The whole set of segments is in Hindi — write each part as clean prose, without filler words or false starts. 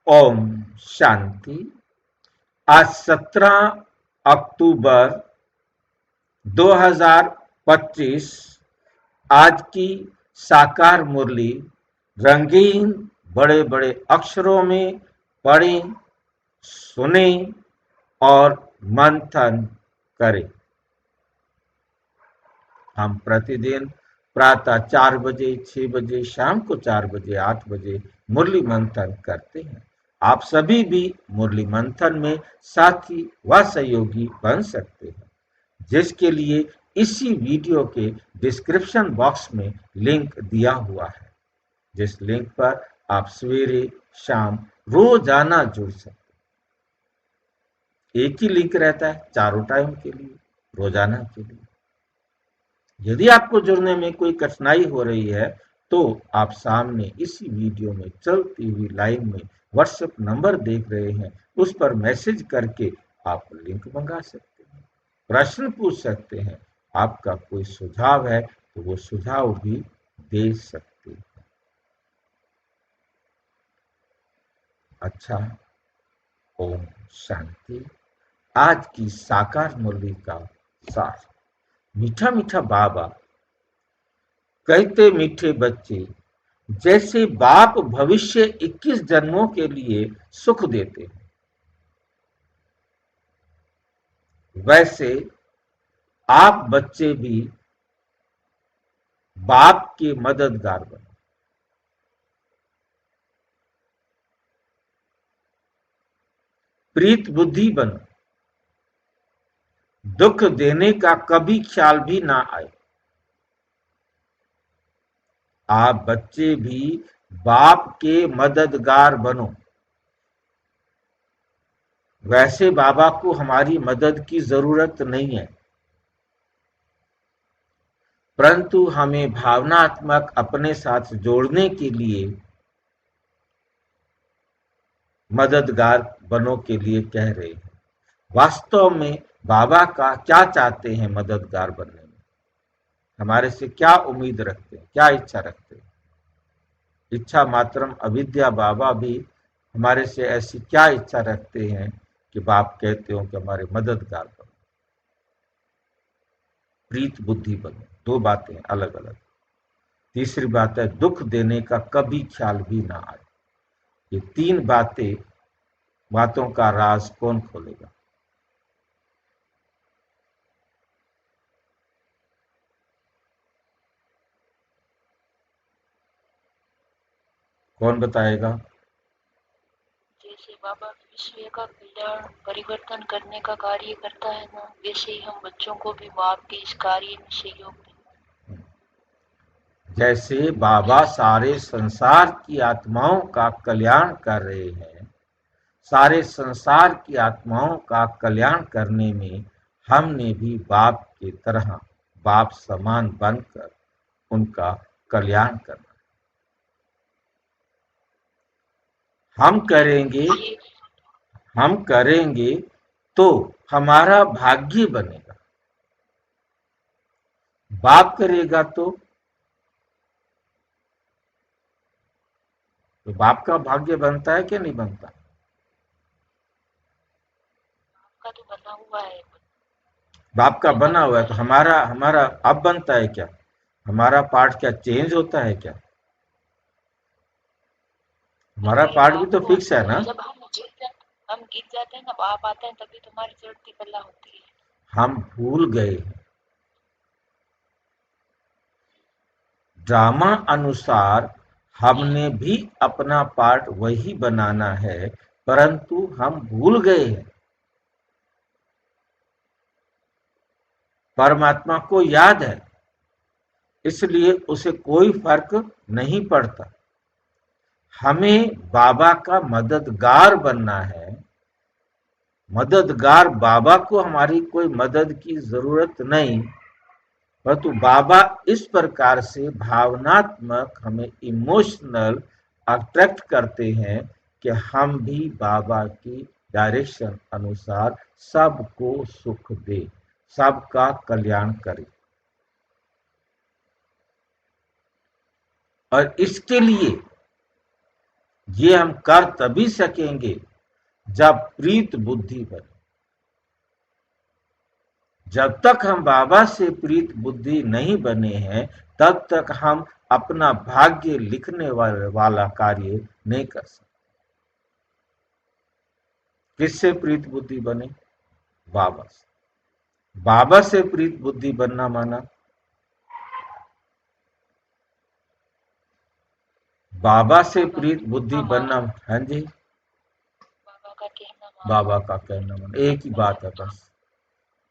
ओम शांति। आज 17 अक्टूबर 2025। आज की साकार मुरली रंगीन बड़े बड़े अक्षरों में पढ़ें, सुनें और मंथन करें। हम प्रतिदिन प्रातः 4 बजे, 6 बजे, शाम को 4 बजे, 8 बजे मुरली मंथन करते हैं। आप सभी भी मुरली मंथन में साथी व सहयोगी बन सकते हैं, जिसके लिए इसी वीडियो के डिस्क्रिप्शन बॉक्स में लिंक दिया हुआ है, जिस लिंक पर आप सवेरे शाम रोजाना जुड़ सकते हैं। एक ही लिंक रहता है चारों टाइम के लिए, रोजाना के लिए। यदि आपको जुड़ने में कोई कठिनाई हो रही है तो आप सामने इसी वीडियो में चलती हुई लाइन में व्हाट्सएप नंबर देख रहे हैं, उस पर मैसेज करके आप लिंक मंगा सकते हैं, प्रश्न पूछ सकते हैं, आपका कोई सुझाव है तो वो सुझाव भी दे सकते हैं। अच्छा, ओम शांति। आज की साकार मुरली का सार। मीठा मीठा बाबा कहते, मीठे बच्चे, जैसे बाप भविष्य 21 जन्मों के लिए सुख देते हैं, वैसे आप बच्चे भी बाप के मददगार बनो। प्रीत बुद्धि बनो, दुख देने का कभी ख्याल भी ना आए। आप बच्चे भी बाप के मददगार बनो। वैसे बाबा को हमारी मदद की जरूरत नहीं है, परंतु हमें भावनात्मक अपने साथ जोड़ने के लिए मददगार बनो के लिए कह रहे हैं। वास्तव में बाबा का क्या चाहते हैं मददगार बनने में? हमारे से क्या उम्मीद रखते हैं, क्या इच्छा रखते हैं? इच्छा मात्रम अविद्या। बाबा भी हमारे से ऐसी क्या इच्छा रखते हैं कि बाप कहते हो कि हमारे मददगार बनो, प्रीत बुद्धि बनो। दो बातें अलग अलग। तीसरी बात है, दुख देने का कभी ख्याल भी ना आए। ये तीन बातों का राज कौन खोलेगा? कौन बताएगा? जैसे बाबा विश्व का कल्याण परिवर्तन करने का कार्य करता है ना, वैसे ही हम बच्चों को भी बाप के इस कार्य में सहयोग दें। जैसे बाबा सारे संसार की आत्माओं का कल्याण कर रहे हैं, सारे संसार की आत्माओं का कल्याण करने में हमने भी बाप की तरह, बाप समान बनकर उनका कल्याण करना। हम करेंगे तो हमारा भाग्य बनेगा। बाप करेगा तो बाप का भाग्य बनता है कि नहीं बनता? आपका तो बना हुआ है। बाप का बना हुआ है तो हमारा हमारा अब बनता है क्या? हमारा पार्ट क्या चेंज होता है क्या? हमारा पार्ट भी तो फिक्स है ना। जब हम गिर जाते हैं ना, बाप आते हैं, तभी तुम्हारी चढ़ती कला होती है। हम भूल गए। ड्रामा अनुसार हमने भी अपना पार्ट वही बनाना है, परंतु हम भूल गए हैं। परमात्मा को याद है, इसलिए उसे कोई फर्क नहीं पड़ता। हमें बाबा का मददगार बनना है। मददगार बाबा को हमारी कोई मदद की जरूरत नहीं, परंतु बाबा इस प्रकार से भावनात्मक हमें इमोशनल अट्रैक्ट करते हैं कि हम भी बाबा की डायरेक्शन अनुसार सबको सुख दे, सबका कल्याण करें। और इसके लिए ये हम कर तभी सकेंगे जब प्रीत बुद्धि बने। जब तक हम बाबा से प्रीत बुद्धि नहीं बने हैं, तब तक हम अपना भाग्य लिखने वाला कार्य नहीं कर सकते। किससे प्रीत बुद्धि बने? बाबा से। बाबा से प्रीत बुद्धि बनना माना बाबा से प्रीत बुद्धि बनना, हाँ जी, बाबा का कहना मानो। बाबा का कहना माना, एक ही बात है बस,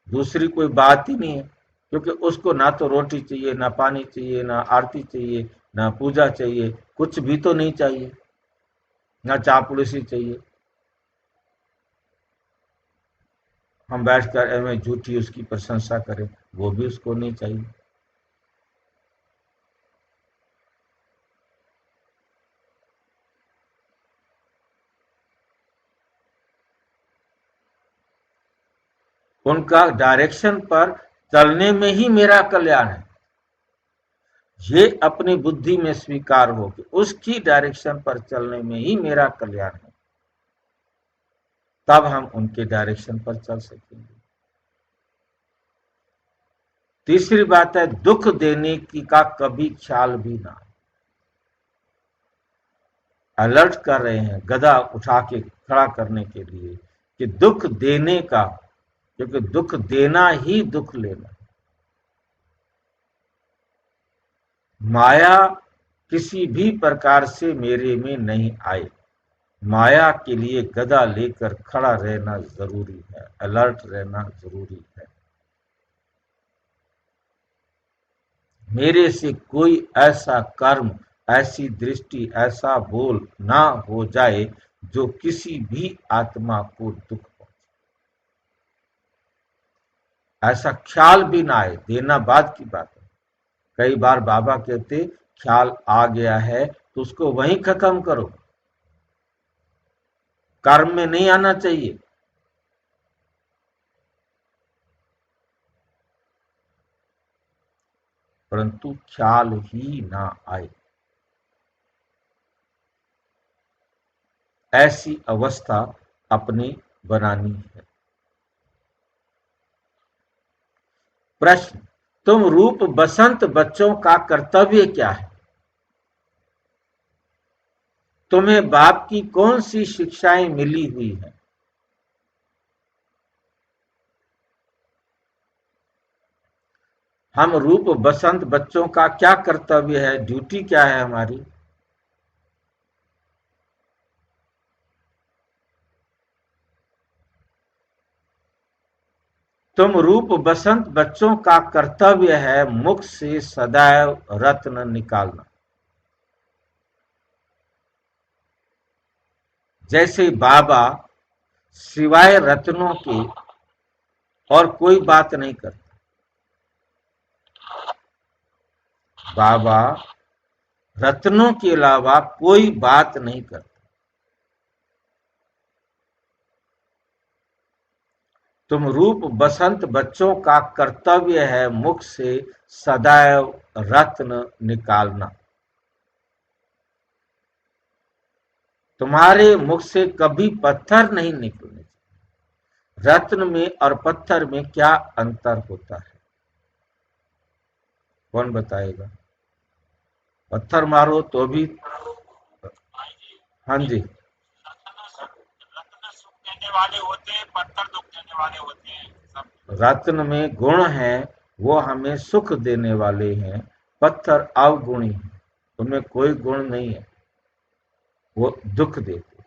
दूसरी कोई बात ही नहीं है। क्योंकि उसको ना तो रोटी चाहिए, ना पानी चाहिए, ना आरती चाहिए, ना पूजा चाहिए, कुछ भी तो नहीं चाहिए, ना चापलूसी चाहिए। हम बैठकर एवं झूठी उसकी प्रशंसा करें, वो भी उसको नहीं चाहिए। उनका डायरेक्शन पर चलने में ही मेरा कल्याण है, ये अपनी बुद्धि में स्वीकार हो कि उसकी डायरेक्शन पर चलने में ही मेरा कल्याण है, तब हम उनके डायरेक्शन पर चल सकेंगे। तीसरी बात है, दुख देने की का कभी ख्याल भी ना। अलर्ट कर रहे हैं गदा उठा के खड़ा करने के लिए कि दुख देने का, क्योंकि दुख देना ही दुख लेना। माया किसी भी प्रकार से मेरे में नहीं आए, माया के लिए गदा लेकर खड़ा रहना जरूरी है, अलर्ट रहना जरूरी है। मेरे से कोई ऐसा कर्म, ऐसी दृष्टि, ऐसा बोल ना हो जाए जो किसी भी आत्मा को दुख पहुंचे। ऐसा ख्याल भी ना आए, देना बाद की बात है। कई बार बाबा कहते ख्याल आ गया है तो उसको वहीं खत्म करो, कर्म में नहीं आना चाहिए। परंतु ख्याल ही ना आए, ऐसी अवस्था अपनी बनानी है। प्रश्न, तुम रूप बसंत बच्चों का कर्तव्य क्या है? तुम्हें बाप की कौन सी शिक्षाएं मिली हुई हैं? हम रूप बसंत बच्चों का क्या कर्तव्य है, ड्यूटी क्या है हमारी? तुम रूप बसंत बच्चों का कर्तव्य है मुख से सदैव रत्न निकालना। जैसे बाबा सिवाय रत्नों के और कोई बात नहीं करते। बाबा रत्नों के अलावा कोई बात नहीं करते। तुम रूप बसंत बच्चों का कर्तव्य है मुख से सदैव रत्न निकालना। तुम्हारे मुख से कभी पत्थर नहीं निकलने। रत्न में और पत्थर में क्या अंतर होता है? कौन बताएगा? पत्थर मारो तो भी, हाँ जी, रत्न सुख देने वाले होते हैं, पत्थर दुख देने वाले होते हैं सब। रत्न में गुण है, वो हमें सुख देने वाले हैं। पत्थर अवगुणी है, उनमें कोई गुण नहीं है, वो दुख देते।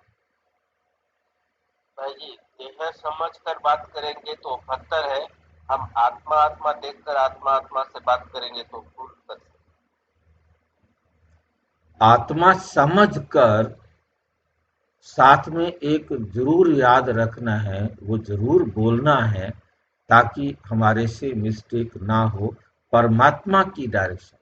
भाई जी, देह समझ कर बात करेंगे तो पत्थर है, हम आत्मा आत्मा देखकर आत्मा आत्मा से बात करेंगे तो फूल कर। आत्मा समझ कर साथ में एक जरूर याद रखना है, वो जरूर बोलना है ताकि हमारे से मिस्टेक ना हो, परमात्मा की डायरेक्शन।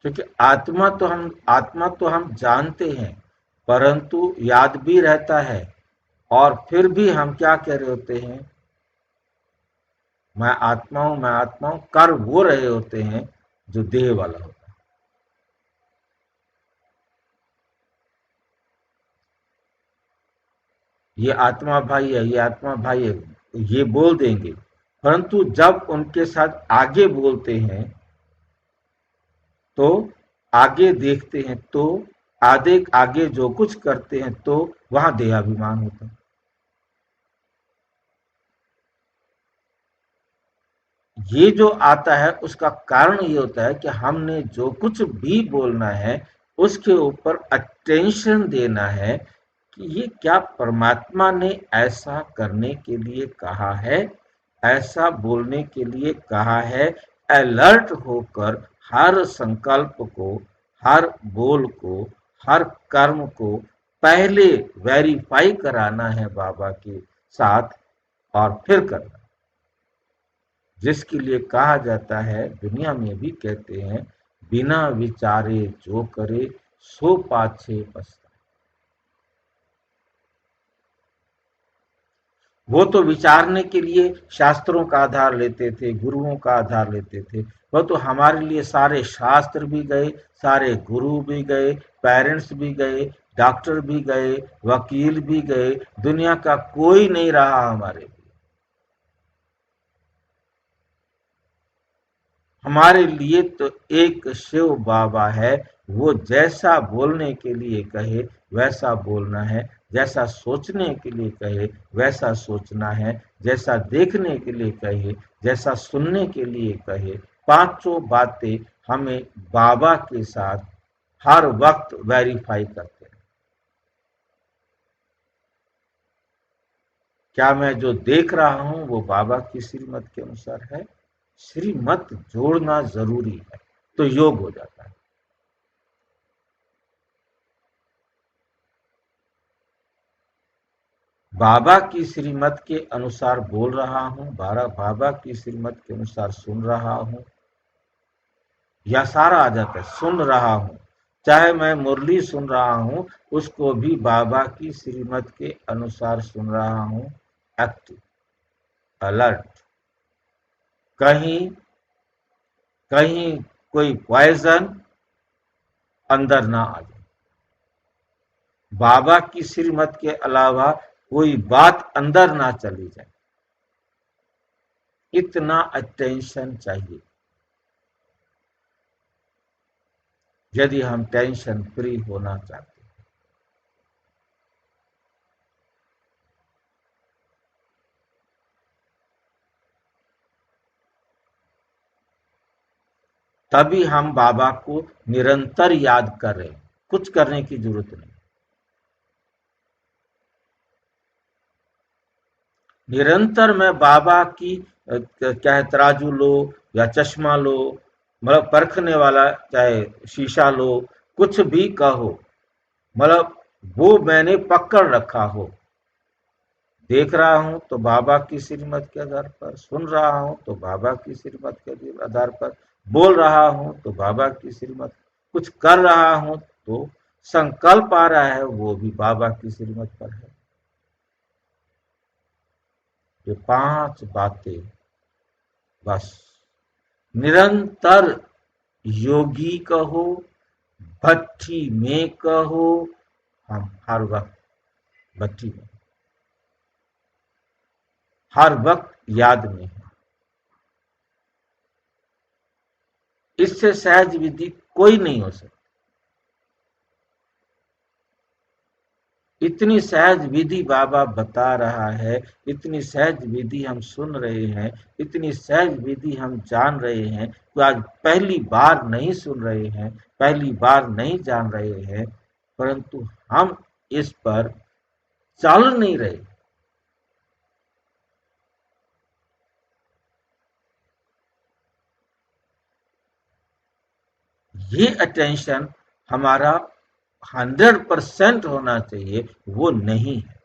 क्योंकि आत्मा तो हम जानते हैं, परंतु याद भी रहता है, और फिर भी हम क्या कह रहे होते हैं, मैं आत्मा हूं, मैं आत्मा हूं, कर वो रहे होते हैं जो देह वाला होता है। ये आत्मा भाई है, ये आत्मा भाई है, ये बोल देंगे। परंतु जब उनके साथ आगे बोलते हैं तो आगे देखते हैं तो आगे आगे जो कुछ करते हैं तो वहां देहाभिमान होता है। ये जो आता है उसका कारण ये होता है कि हमने जो कुछ भी बोलना है उसके ऊपर अटेंशन देना है कि ये क्या परमात्मा ने ऐसा करने के लिए कहा है, ऐसा बोलने के लिए कहा है। अलर्ट होकर हर संकल्प को, हर बोल को, हर कर्म को पहले वेरीफाई कराना है बाबा के साथ और फिर करना। जिसके लिए कहा जाता है, दुनिया में भी कहते हैं, बिना विचारे जो करे सो पाछे पछताए। वो तो विचारने के लिए शास्त्रों का आधार लेते थे, गुरुओं का आधार लेते थे। वो तो हमारे लिए सारे शास्त्र भी गए, सारे गुरु भी गए, पेरेंट्स भी गए, डॉक्टर भी गए, वकील भी गए, दुनिया का कोई नहीं रहा हमारे लिए। हमारे लिए तो एक शिव बाबा है। वो जैसा बोलने के लिए कहे वैसा बोलना है, जैसा सोचने के लिए कहे वैसा सोचना है, जैसा देखने के लिए कहे, जैसा सुनने के लिए कहे। पांचों बातें हमें बाबा के साथ हर वक्त वेरीफाई करते हैं। क्या मैं जो देख रहा हूं वो बाबा की श्रीमत के अनुसार है? श्रीमत जोड़ना जरूरी है तो योग हो जाता है। बाबा की श्रीमत के अनुसार बोल रहा हूं, बाबा की श्रीमत के अनुसार सुन रहा हूं, या सारा आ जाता है सुन रहा हूं। चाहे मैं मुरली सुन रहा हूं, उसको भी बाबा की श्रीमत के अनुसार सुन रहा हूं। एक्टिव, अलर्ट, कहीं कहीं कोई पॉइजन अंदर ना आ जाए, बाबा की श्रीमत के अलावा कोई बात अंदर ना चली जाए, इतना अटेंशन चाहिए यदि हम टेंशन फ्री होना चाहते हैं। तभी हम बाबा को निरंतर याद कर रहे हैं, कुछ करने की जरूरत नहीं। निरंतर मैं बाबा की चाहे तराजू लो या चश्मा लो, मतलब परखने वाला चाहे शीशा लो, कुछ भी कहो, मतलब वो मैंने पकड़ रखा हो। देख रहा हूं तो बाबा की श्रीमत के आधार पर, सुन रहा हूं तो बाबा की श्रीमत के आधार पर, बोल रहा हूं तो बाबा की श्रीमत, कुछ कर रहा हूं तो संकल्प आ रहा है वो भी बाबा की श्रीमत पर है। ये पांच बातें बस। निरंतर योगी कहो, भट्ठी में कहो, हम हर वक्त भट्ठी में, हर वक्त याद में है। इससे सहज विधि कोई नहीं हो सकती। इतनी सहज विधि बाबा बता रहा है, इतनी सहज विधि हम सुन रहे हैं, इतनी सहज विधि हम जान रहे हैं, तो आज पहली बार नहीं सुन रहे हैं, पहली बार नहीं जान रहे हैं, परंतु हम इस पर चल नहीं रहे। ये अटेंशन हमारा 100% होना चाहिए, वो नहीं है।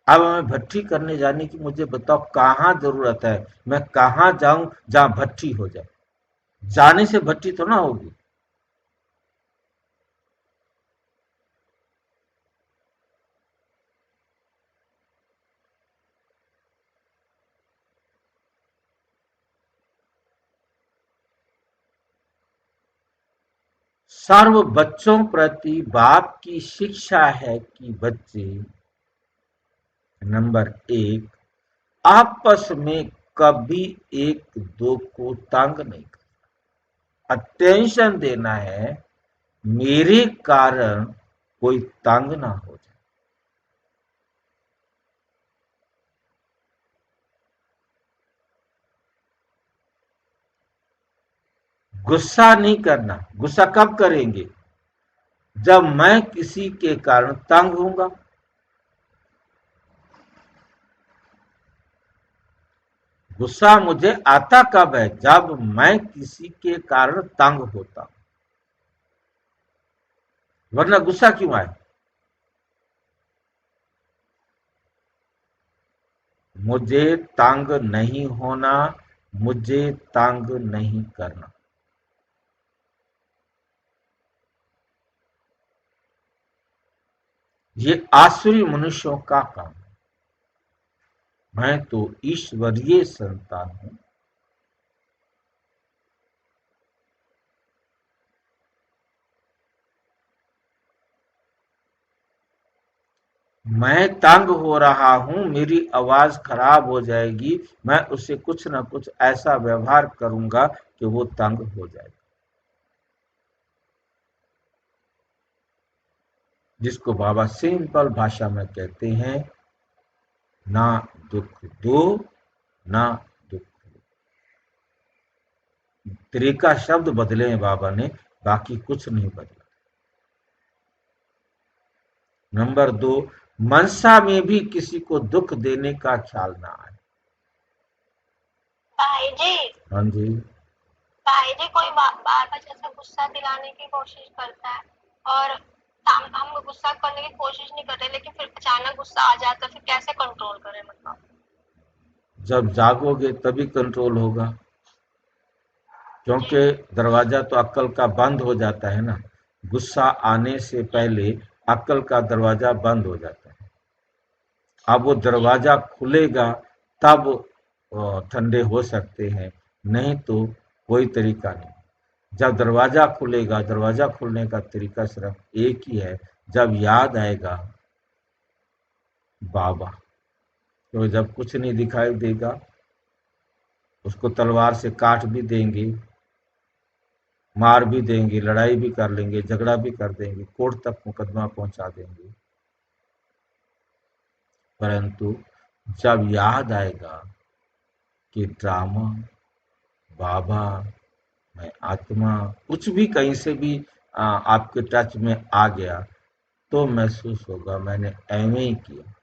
अब हमें भट्ठी करने जाने की मुझे बताओ कहाँ जरूरत है, मैं कहाँ जाऊं जहां भट्ठी हो जाए? जाने से भट्ठी तो ना होगी। सर्व बच्चों प्रति बाप की शिक्षा है कि बच्चे नंबर 1 आपस में कभी एक दो को तंग नहीं करना। अटेंशन देना है, मेरे कारण कोई तंग ना हो जाए। गुस्सा नहीं करना। गुस्सा कब करेंगे? जब मैं किसी के कारण तंग होऊंगा। गुस्सा मुझे आता कब है? जब मैं किसी के कारण तंग होता हूं, वरना गुस्सा क्यों आए? मुझे तंग नहीं होना, मुझे तंग नहीं करना। ये आसुरी मनुष्यों का काम है। मैं तो ईश्वरीय संतान हूं। मैं तंग हो रहा हूं, मेरी आवाज खराब हो जाएगी, मैं उससे कुछ ना कुछ ऐसा व्यवहार करूंगा कि वो तंग हो जाएगा। जिसको बाबा सिंपल भाषा में कहते हैं, ना दुख दो ना दुख लो। तरीका शब्द बदले हैं बाबा ने, बाकी कुछ नहीं बदला। नंबर 2, मनसा में भी किसी को दुख देने का ख्याल ना आए। भाई जी, हाँ जी। भाई जी, कोई बार बार जैसे गुस्सा दिलाने की कोशिश करता है और हम गुस्सा करने की कोशिश नहीं कर रहे, लेकिन फिर अचानक गुस्सा आ जाता है, फिर कैसे कंट्रोल करें? मतलब जब जागोगे तभी कंट्रोल होगा, क्योंकि जी दरवाजा तो अक्ल का बंद हो जाता है ना। गुस्सा आने से पहले अक्ल का दरवाजा बंद हो जाता है। अब वो जी दरवाजा खुलेगा तब ठंडे हो सकते हैं, नहीं तो कोई तरीका नहीं। जब दरवाजा खुलेगा, दरवाजा खुलने का तरीका सिर्फ एक ही है, जब याद आएगा बाबा। तो जब कुछ नहीं दिखाई देगा, उसको तलवार से काट भी देंगे, मार भी देंगे, लड़ाई भी कर लेंगे, झगड़ा भी कर देंगे, कोर्ट तक मुकदमा पहुंचा देंगे, परंतु जब याद आएगा कि ड्रामा, बाबा, मैं आत्मा, कुछ भी कहीं से भी आपके टच में आ गया, तो महसूस होगा मैंने ऐਵੇਂ ही किया,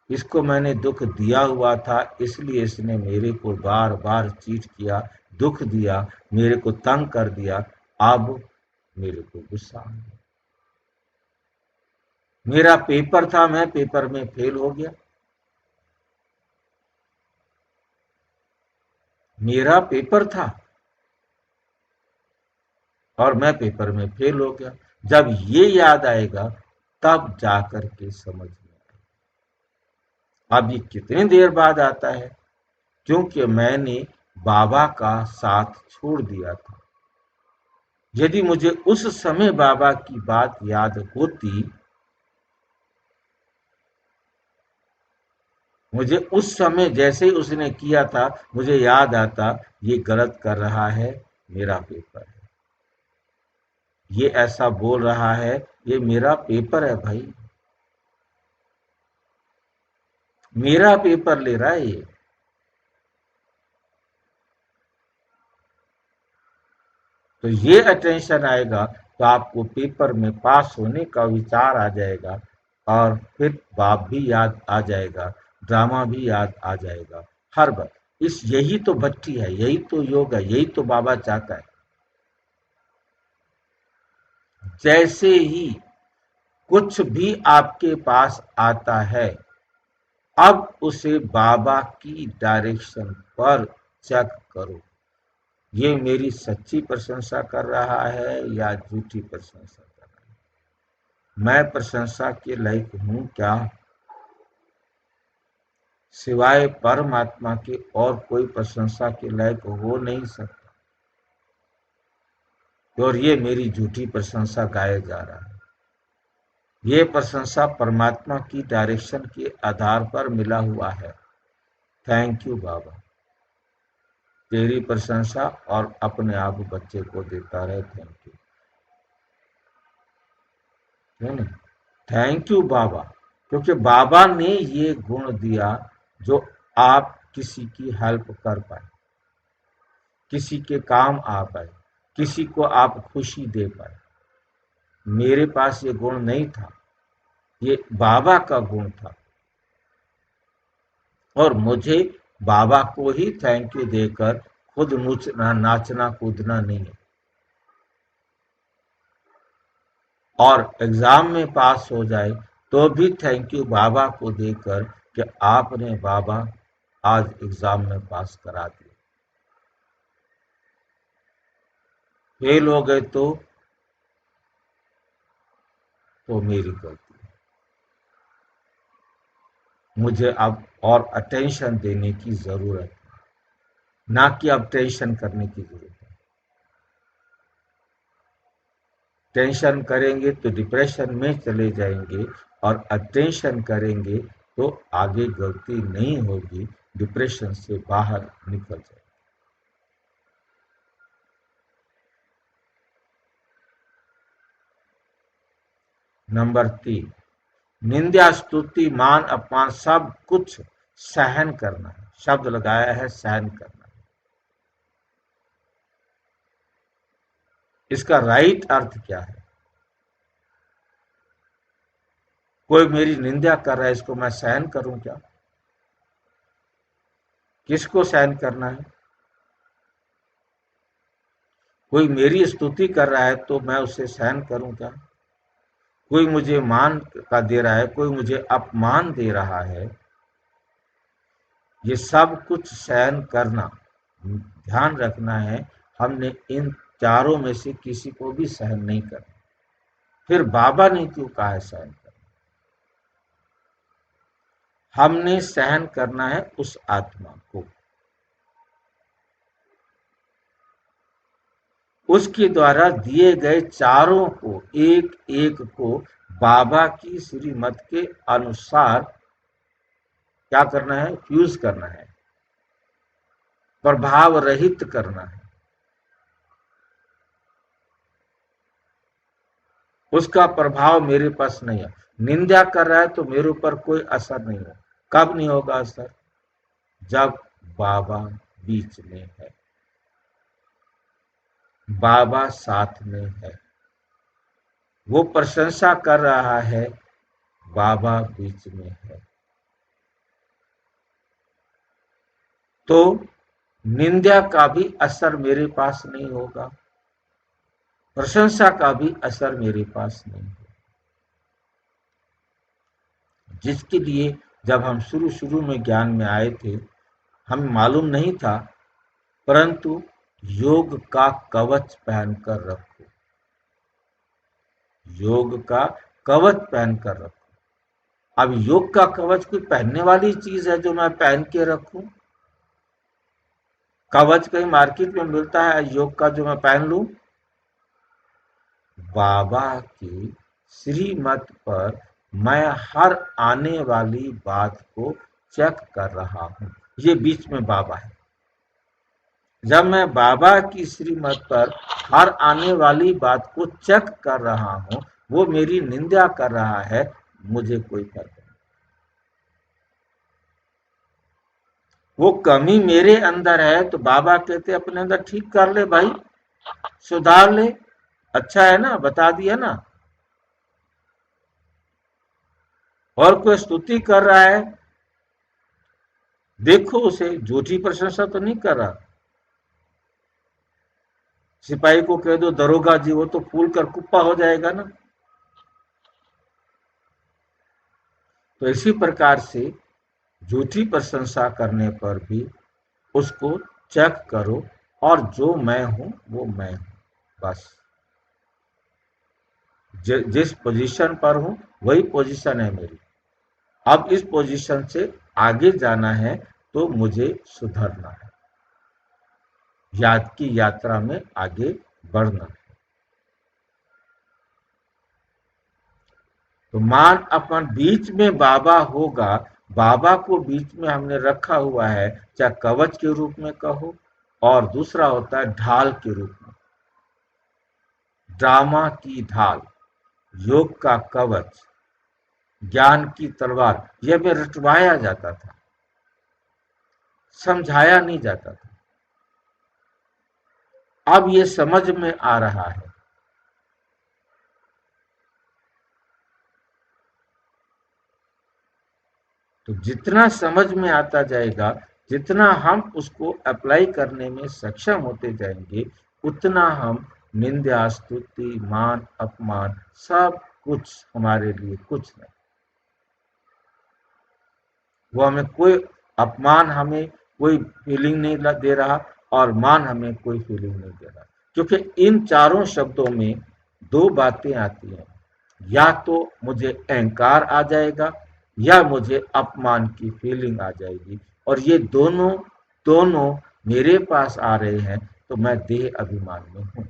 इसको मैंने दुख दिया हुआ था, इसलिए इसने मेरे को बार बार चीट किया, दुख दिया, मेरे को तंग कर दिया। अब मेरे को गुस्सा आ गया। मेरा पेपर था, मैं पेपर में फेल हो गया। मेरा पेपर था और मैं पेपर में फेल हो गया। जब ये याद आएगा तब जाकर के समझ में आएगा। अब ये कितनी देर बाद आता है? क्योंकि मैंने बाबा का साथ छोड़ दिया था। यदि मुझे उस समय बाबा की बात याद होती, मुझे उस समय जैसे ही उसने किया था, मुझे याद आता ये गलत कर रहा है, मेरा पेपर है, ये ऐसा बोल रहा है, ये मेरा पेपर है भाई, मेरा पेपर ले रहा है ये। तो ये अटेंशन आएगा तो आपको पेपर में पास होने का विचार आ जाएगा, और फिर बाप भी याद आ जाएगा, ड्रामा भी याद आ जाएगा। हर बार इस यही तो भट्टी है, यही तो योग है, यही तो बाबा चाहता है। जैसे ही कुछ भी आपके पास आता है, अब उसे बाबा की डायरेक्शन पर चेक करो, ये मेरी सच्ची प्रशंसा कर रहा है या झूठी प्रशंसा कर रहा है? मैं प्रशंसा के लायक हूं क्या? सिवाय परमात्मा के और कोई प्रशंसा के लायक हो नहीं सकता। और ये मेरी झूठी प्रशंसा गाया जा रहा है। ये प्रशंसा परमात्मा की डायरेक्शन के आधार पर मिला हुआ है। थैंक यू बाबा, तेरी प्रशंसा और अपने आप बच्चे को देता रहे। थैंक यू, है ना? थैंक यू बाबा, क्योंकि बाबा ने ये गुण दिया जो आप किसी की हेल्प कर पाए, किसी के काम आ पाए, किसी को आप खुशी दे पाए। मेरे पास ये गुण नहीं था, ये बाबा का गुण था, और मुझे बाबा को ही थैंक यू देकर खुद नाचना कूदना नहीं है। और एग्जाम में पास हो जाए तो भी थैंक यू बाबा को देकर कि आपने बाबा आज एग्जाम में पास करा दिया। फेल हो गए तो मेरी गलती है। मुझे अब और अटेंशन देने की जरूरत है, ना कि अब टेंशन करने की जरूरत है। टेंशन करेंगे तो डिप्रेशन में चले जाएंगे, और अटेंशन करेंगे तो आगे गलती नहीं होगी, डिप्रेशन से बाहर निकल जाएंगे। नंबर 3, निंदा स्तुति मान अपमान सब कुछ सहन करना है। शब्द लगाया है सहन करना। इसका राइट अर्थ क्या है? कोई मेरी निंदा कर रहा है, इसको मैं सहन करूं क्या? किसको सहन करना है? कोई मेरी स्तुति कर रहा है तो मैं उसे सहन करूं क्या? कोई मुझे मान का दे रहा है, कोई मुझे अपमान दे रहा है, ये सब कुछ सहन करना। ध्यान रखना है, हमने इन चारों में से किसी को भी सहन नहीं करना। फिर बाबा ने क्यों कहा है सहन करना? हमने सहन करना है उस आत्मा को, उसके द्वारा दिए गए चारों को, एक एक को बाबा की श्रीमत के अनुसार क्या करना है? फ्यूज करना है, प्रभाव रहित करना है। उसका प्रभाव मेरे पास नहीं है। निंदा कर रहा है तो मेरे ऊपर कोई असर नहीं हो। कब नहीं होगा असर? जब बाबा बीच में है, बाबा साथ में है। वो प्रशंसा कर रहा है, बाबा बीच में है, तो निंदा का भी असर मेरे पास नहीं होगा, प्रशंसा का भी असर मेरे पास नहीं होगा। जिसके लिए जब हम शुरू में ज्ञान में आए थे, हमें मालूम नहीं था, परंतु योग का कवच पहनकर रखो, योग का कवच पहनकर रखो। अब योग का कवच कोई पहनने वाली चीज है जो मैं पहन के रखूं? कवच कहीं मार्केट में मिलता है योग का जो मैं पहन लूं? बाबा की श्रीमत पर मैं हर आने वाली बात को चेक कर रहा हूं। ये बीच में बाबा है। जब मैं बाबा की श्रीमत पर हर आने वाली बात को चेक कर रहा हूं, वो मेरी निंदा कर रहा है, मुझे कोई फर्क नहीं। वो कमी मेरे अंदर है तो बाबा कहते अपने अंदर ठीक कर ले भाई, सुधार ले। अच्छा है ना, बता दिया ना। और कोई स्तुति कर रहा है, देखो उसे, झूठी प्रशंसा तो नहीं कर रहा। सिपाही को कह दो दरोगा जी, वो तो फूल कर कुप्पा हो जाएगा ना। तो इसी प्रकार से झूठी प्रशंसा करने पर भी उसको चेक करो, और जो मैं हूं वो मैं हूं, बस। जिस पोजीशन पर हूं वही पोजीशन है मेरी। अब इस पोजीशन से आगे जाना है तो मुझे सुधरना है, याद की यात्रा में आगे बढ़ना है। तो मान अपन बीच में बाबा होगा, बाबा को बीच में हमने रखा हुआ है, चाहे कवच के रूप में कहो, और दूसरा होता है ढाल के रूप में, ड्रामा की ढाल, योग का कवच, ज्ञान की तलवार। यह में रटवाया जाता था, समझाया नहीं जाता था। अब ये समझ में आ रहा है। तो जितना समझ में आता जाएगा, जितना हम उसको अप्लाई करने में सक्षम होते जाएंगे, उतना हम निंदा, स्तुति, मान, अपमान सब कुछ हमारे लिए कुछ नहीं। वो हमें कोई अपमान, हमें कोई फीलिंग नहीं दे रहा, और मान हमें कोई फीलिंग नहीं दे रहा। क्योंकि इन चारों शब्दों में दो बातें आती हैं, या तो मुझे अहंकार आ जाएगा, या मुझे अपमान की फीलिंग आ जाएगी, और ये दोनों दोनों मेरे पास आ रहे हैं, तो मैं देह अभिमान में हूं।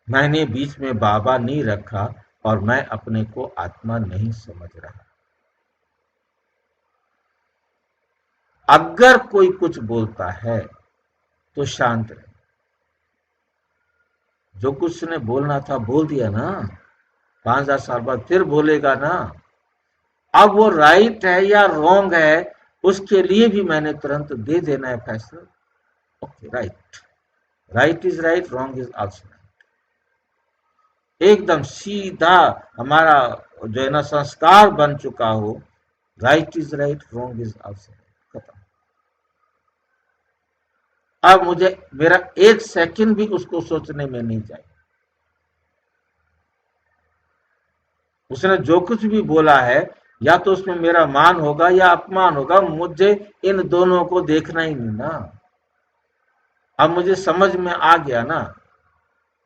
मैंने बीच में बाबा नहीं रखा, और मैं अपने को आत्मा नहीं समझ रहा। अगर कोई कुछ बोलता है तो शांत रहे। जो कुछ उसने बोलना था बोल दिया ना, 5000 साल बाद फिर बोलेगा ना। अब वो राइट है या रॉन्ग है, उसके लिए भी मैंने तुरंत दे देना है फैसला। Okay, right, right is right, wrong is also right. एकदम सीधा हमारा जो है ना संस्कार बन चुका हो, right is right, wrong is also right, खत्म। अब मुझे मेरा एक सेकंड भी उसको सोचने में नहीं चाहिए। उसने जो कुछ भी बोला है, या तो उसमें मेरा मान होगा या अपमान होगा, मुझे इन दोनों को देखना ही नहीं ना। अब मुझे समझ में आ गया ना,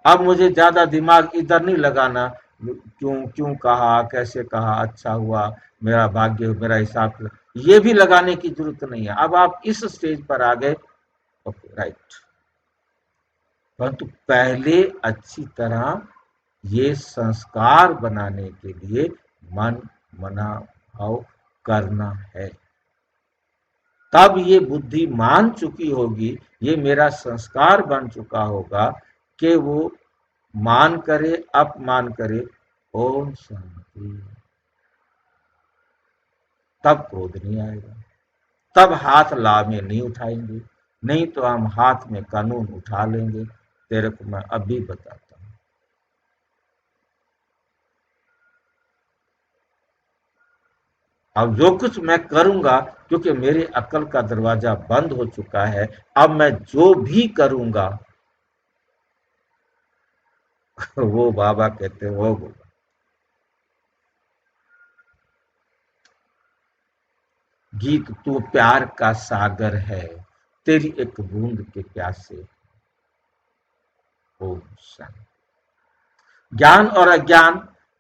अब मुझे ज्यादा दिमाग इधर नहीं लगाना, क्यों क्यों कहा, कैसे कहा, अच्छा हुआ, मेरा भाग्य, मेरा हिसाब, ये भी लगाने की जरूरत नहीं है। अब आप इस स्टेज पर आ गए, ओके राइट। परंतु पहले अच्छी तरह ये संस्कार बनाने के लिए मन मना भाव करना है। तब ये बुद्धि मान चुकी होगी, ये मेरा संस्कार बन चुका होगा कि वो मान करे, अपमान करे, ओम शांति। तब क्रोध नहीं आएगा, तब हाथ लाभ में नहीं उठाएंगे। नहीं तो हम हाथ में कानून उठा लेंगे। तेरे को मैं अभी बताता हूं। अब जो कुछ मैं करूंगा, क्योंकि मेरे अकल का दरवाजा बंद हो चुका है, अब मैं जो भी करूंगा वो बाबा कहते हैं वो होगा। गीत तू प्यार का सागर है, तेरी एक बूंद के प्यासे। ओम शांति। ज्ञान और अज्ञान,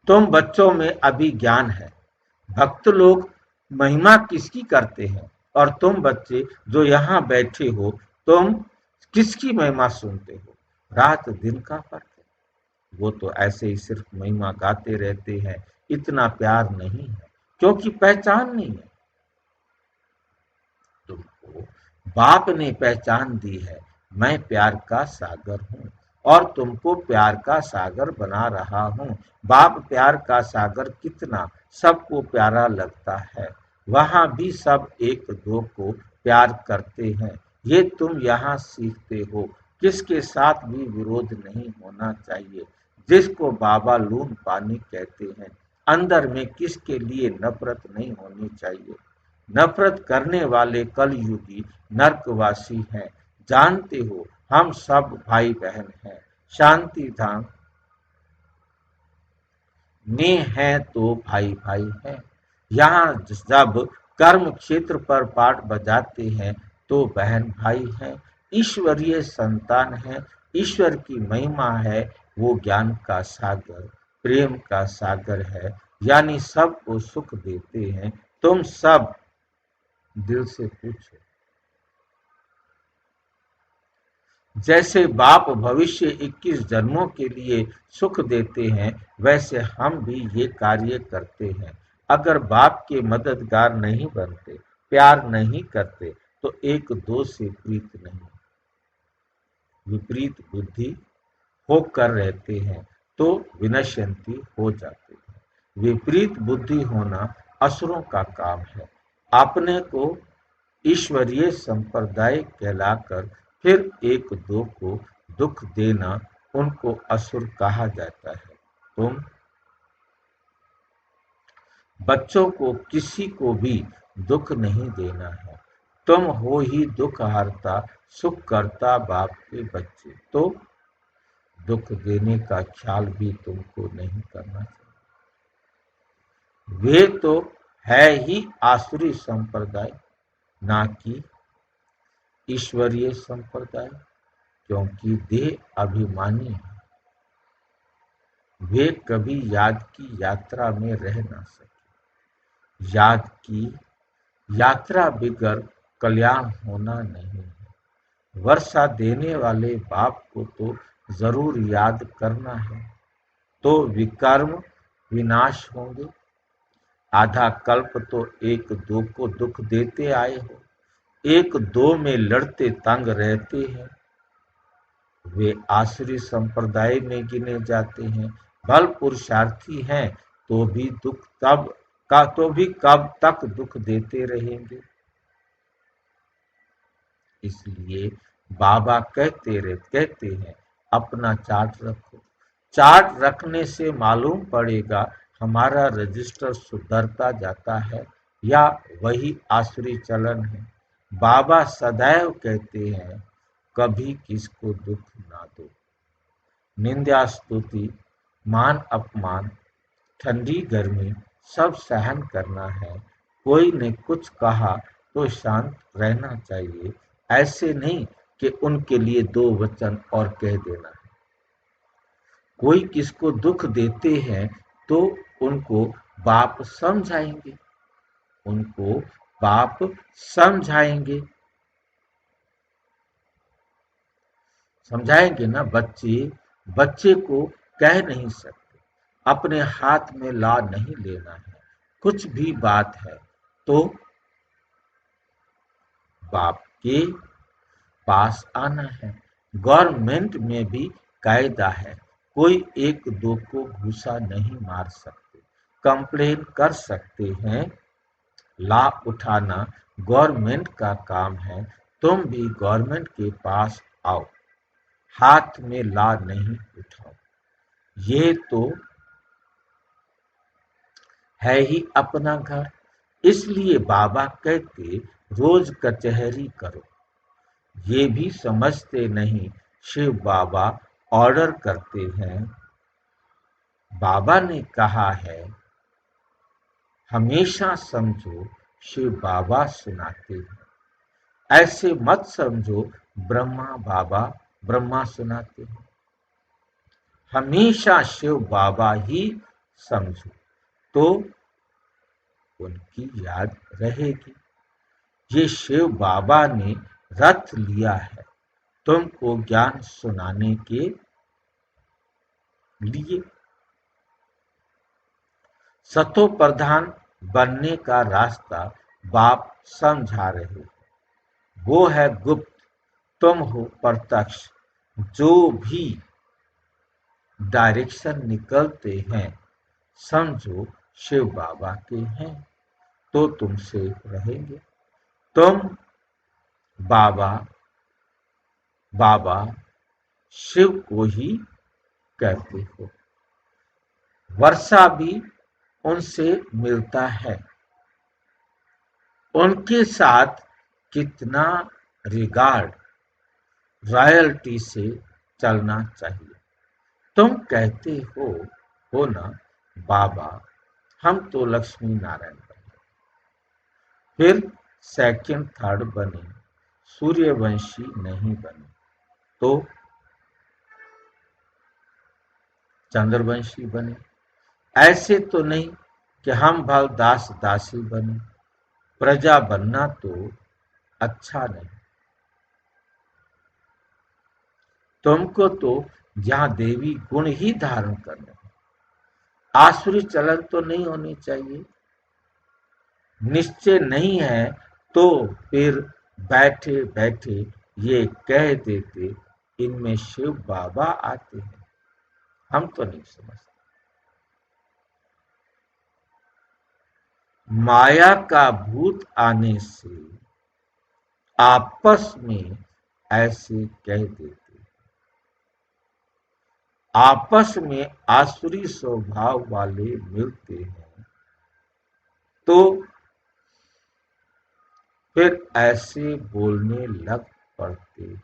तुम बच्चों में अभी ज्ञान है। भक्त लोग महिमा किसकी करते हैं, और तुम बच्चे जो यहाँ बैठे हो, तुम किसकी महिमा सुनते हो? रात दिन का फर्क है। वो तो ऐसे ही सिर्फ महिमा गाते रहते हैं, इतना प्यार नहीं है, क्योंकि पहचान नहीं है। तुमको बाप ने पहचान दी है, मैं प्यार का सागर हूँ, और तुमको प्यार का सागर बना रहा हूँ। बाप प्यार का सागर कितना सबको प्यारा लगता है, वहां भी सब एक दो को प्यार करते हैं। ये तुम यहाँ सीखते हो, किसके साथ भी विरोध नहीं होना चाहिए। जिसको बाबा लून पानी कहते हैं, अंदर में किसके लिए नफरत नहीं होनी चाहिए। नफरत करने वाले कलयुगी नरकवासी हैं। जानते हो हम सब भाई बहन हैं। शांति धाम में है तो भाई भाई हैं। यहाँ जब कर्म क्षेत्र पर पाठ बजाते हैं तो बहन भाई हैं। ईश्वरीय संतान है, ईश्वर की महिमा है। वो ज्ञान का सागर, प्रेम का सागर है, यानी सबको सुख देते हैं। तुम सब दिल से पूछो, जैसे बाप भविष्य 21 जन्मों के लिए सुख देते हैं, वैसे हम भी ये कार्य करते हैं। अगर बाप के मददगार नहीं बनते, प्यार नहीं करते, तो एक दो से प्रीत नहीं, विपरीत बुद्धि होकर रहते हैं तो विनश्यंती हो जाते हैं। विपरीत बुद्धि होना असुरों का काम है। अपने को ईश्वरीय संप्रदाय कहलाकर फिर एक दो को दुख देना, उनको असुर कहा जाता है। तुम बच्चों को किसी को भी दुख नहीं देना है। तुम हो ही दुख हरता, सुख करता बाप के बच्चे, तो दुख देने का ख्याल भी तुमको नहीं करना चाहिए। वे तो है ही आसुरी संप्रदाय, ना कि ईश्वरीय संप्रदाय, क्योंकि देह अभिमानी है। वे कभी याद की यात्रा में रह ना सके। याद की यात्रा बिगर कल्याण होना नहीं है। वर्षा देने वाले बाप को तो जरूर याद करना है, तो विकर्म विनाश होंगे। आधा कल्प तो एक दो को दुख देते आए हो, एक दो में लड़ते तंग रहते हैं। वे आसुरी संप्रदाय में गिने जाते हैं। बल पुरुषार्थी हैं तो भी कब तक दुख देते रहेंगे। इसलिए बाबा कहते हैं, अपना चार्ट रखो। चार्ट रखने से मालूम पड़ेगा हमारा रजिस्टर सुधरता जाता है या वही आसुरी चलन है। बाबा सदैव कहते हैं, कभी किसको दुख ना दो। निंदा स्तुति, मान अपमान, ठंडी गर्मी सब सहन करना है। कोई ने कुछ कहा तो शांत रहना चाहिए। ऐसे नहीं कि उनके लिए दो वचन और कह देना है। कोई किसको दुख देते हैं तो उनको बाप समझाएंगे, उनको बाप समझाएंगे समझाएंगे ना। बच्चे को कह नहीं सकते, अपने हाथ में ला नहीं लेना है। कुछ भी बात है तो बाप के पास आना है। गवर्नमेंट में भी कायदा है, कोई एक दो को घूसा नहीं मार सकते। कंप्लेन कर सकते हैं, ला उठाना गवर्नमेंट का काम है। तुम भी गवर्नमेंट के पास आओ, हाथ में ला नहीं उठाओ। ये तो है ही अपना घर। इसलिए बाबा कहते, रोज कचहरी करो। ये भी समझते नहीं, शिव बाबा ऑर्डर करते हैं। बाबा ने कहा है, हमेशा समझो शिव बाबा सुनाते हैं। ऐसे मत समझो ब्रह्मा सुनाते हैं। हमेशा शिव बाबा ही समझो, तो उनकी याद रहेगी। ये शिव बाबा ने रथ लिया है तुमको ज्ञान सुनाने के लिए। सतो प्रधान बनने का रास्ता बाप समझा रहे। वो है गुप्त, तुम हो प्रत्यक्ष। जो भी डायरेक्शन निकलते हैं, समझो शिव बाबा के हैं, तो तुमसे रहेंगे। तुम बाबा बाबा शिव को ही कहते हो। वर्षा भी उनसे मिलता है। उनके साथ कितना रिगार्ड, रॉयल्टी से चलना चाहिए। तुम कहते हो ना, बाबा हम तो लक्ष्मी नारायण बने, फिर सेकंड थर्ड बने, सूर्यवंशी नहीं बने, तो चंद्रवंशी बने। ऐसे तो नहीं कि हम भल दास दासी बने। प्रजा बनना तो अच्छा नहीं। तुमको तो जहां देवी गुण ही धारण करने, आसुरी चलन तो नहीं होनी चाहिए। निश्चय नहीं है तो फिर बैठे बैठे ये कह देते इनमें शिव बाबा आते हैं। हम तो नहीं समझते। माया का भूत आने से आपस में ऐसे कह देते, आपस में आसुरी स्वभाव वाले मिलते हैं तो फिर ऐसे बोलने लग पड़ते।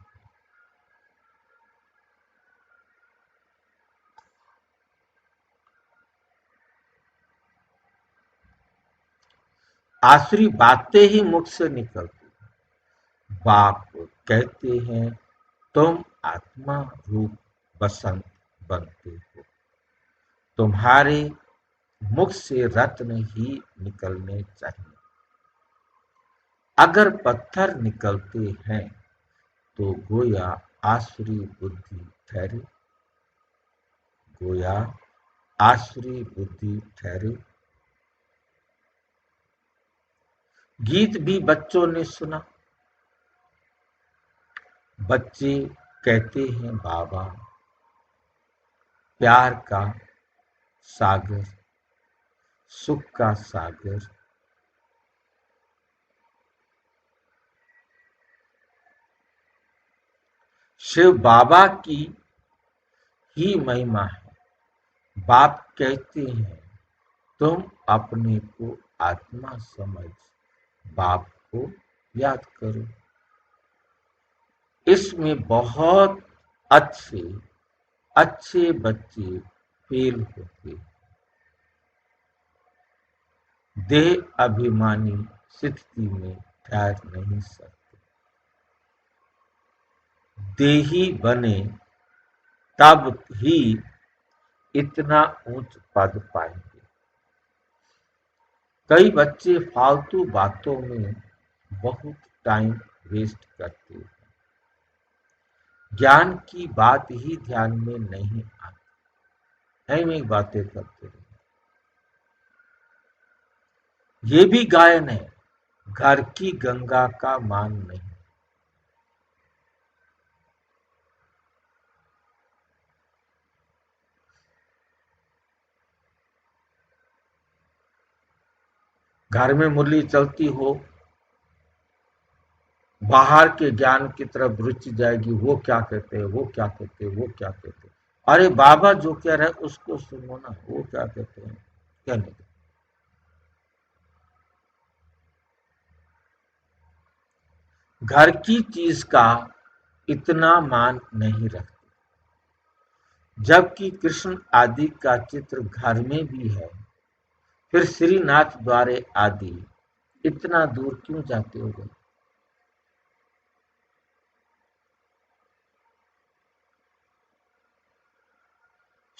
आसुरी बातें ही मुख से निकलती। बाप कहते हैं तुम आत्मा रूप बसंत बनते हो, तुम्हारे मुख से रत्न ही निकलने चाहिए। अगर पत्थर निकलते हैं तो गोया आसुरी बुद्धि ठहरे, गोया आसुरी बुद्धि ठहरे। गीत भी बच्चों ने सुना। बच्चे कहते हैं बाबा प्यार का सागर, सुख का सागर, शिव बाबा की ही महिमा है। बाप कहते हैं तुम अपने को आत्मा समझ बाप को याद करो। इसमें बहुत अच्छे अच्छे बच्चे फेल होते, देह अभिमानी स्थिति में ठहर नहीं सकते। देही बने तब ही इतना उच्च पद पाएंगे। कई बच्चे फालतू बातों में बहुत टाइम वेस्ट करते हैं, ज्ञान की बात ही ध्यान में नहीं आती, में बातें करते हैं। ये भी गायन है, घर की गंगा का मान नहीं। घर में मुरली चलती हो, बाहर के ज्ञान की तरफ रुचि जाएगी, वो क्या कहते हैं, वो क्या कहते हैं, वो क्या कहते हैं। अरे बाबा जो कह रहे हैं उसको सुनो ना, वो क्या कहते हैं, क्या नहीं। घर की चीज का इतना मान नहीं रखते, जबकि कृष्ण आदि का चित्र घर में भी है, फिर श्रीनाथ द्वारे आदि इतना दूर क्यों जाते हो गए।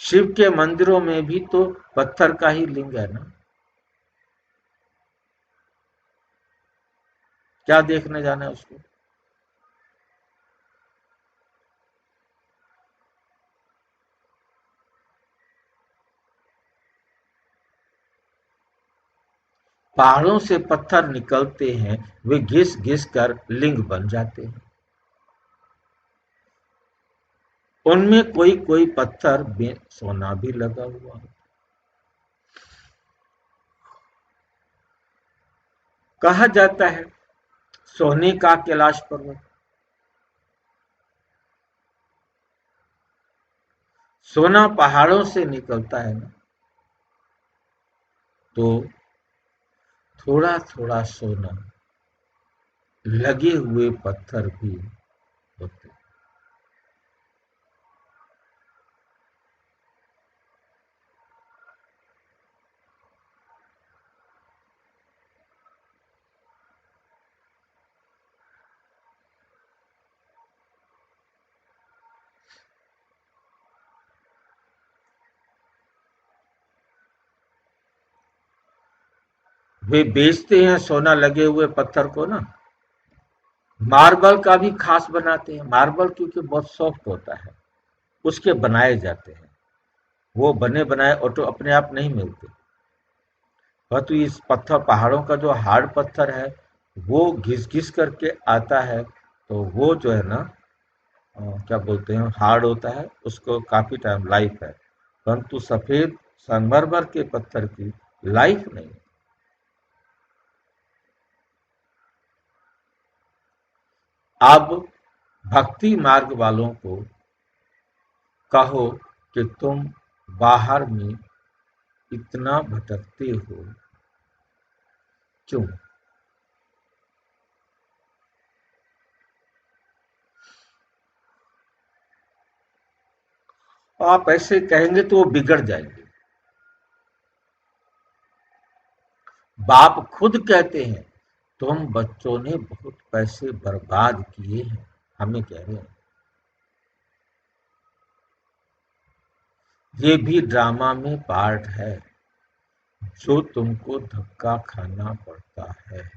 शिव के मंदिरों में भी तो पत्थर का ही लिंग है ना, क्या देखने जाना है उसको। पहाड़ों से पत्थर निकलते हैं, वे घिस घिस कर लिंग बन जाते हैं। उनमें कोई कोई पत्थर में सोना भी लगा हुआ है। कहा जाता है सोने का कैलाश पर्वत, सोना पहाड़ों से निकलता है ना, तो थोड़ा थोड़ा सोना लगे हुए पत्थर भी होते। वे बेचते हैं सोना लगे हुए पत्थर को ना, मार्बल का भी खास बनाते हैं। मार्बल क्योंकि बहुत सॉफ्ट होता है, उसके बनाए जाते हैं। वो बने बनाए ऑटो अपने आप नहीं मिलते। परंतु इस पत्थर, पहाड़ों का जो हार्ड पत्थर है, वो घिस घिस करके आता है, तो वो जो है ना, क्या बोलते हैं, हार्ड होता है, उसको काफी टाइम लाइफ है। परंतु सफेद संगमरमर के पत्थर की लाइफ नहीं। अब भक्ति मार्ग वालों को कहो कि तुम बाहर में इतना भटकते हो क्यों? आप ऐसे कहेंगे तो वो बिगड़ जाएंगे। बाप खुद कहते हैं, तुम बच्चों ने बहुत पैसे बर्बाद किए हैं, हमें कह रहे हैं। ये भी ड्रामा में पार्ट है जो तुमको धक्का खाना पड़ता है।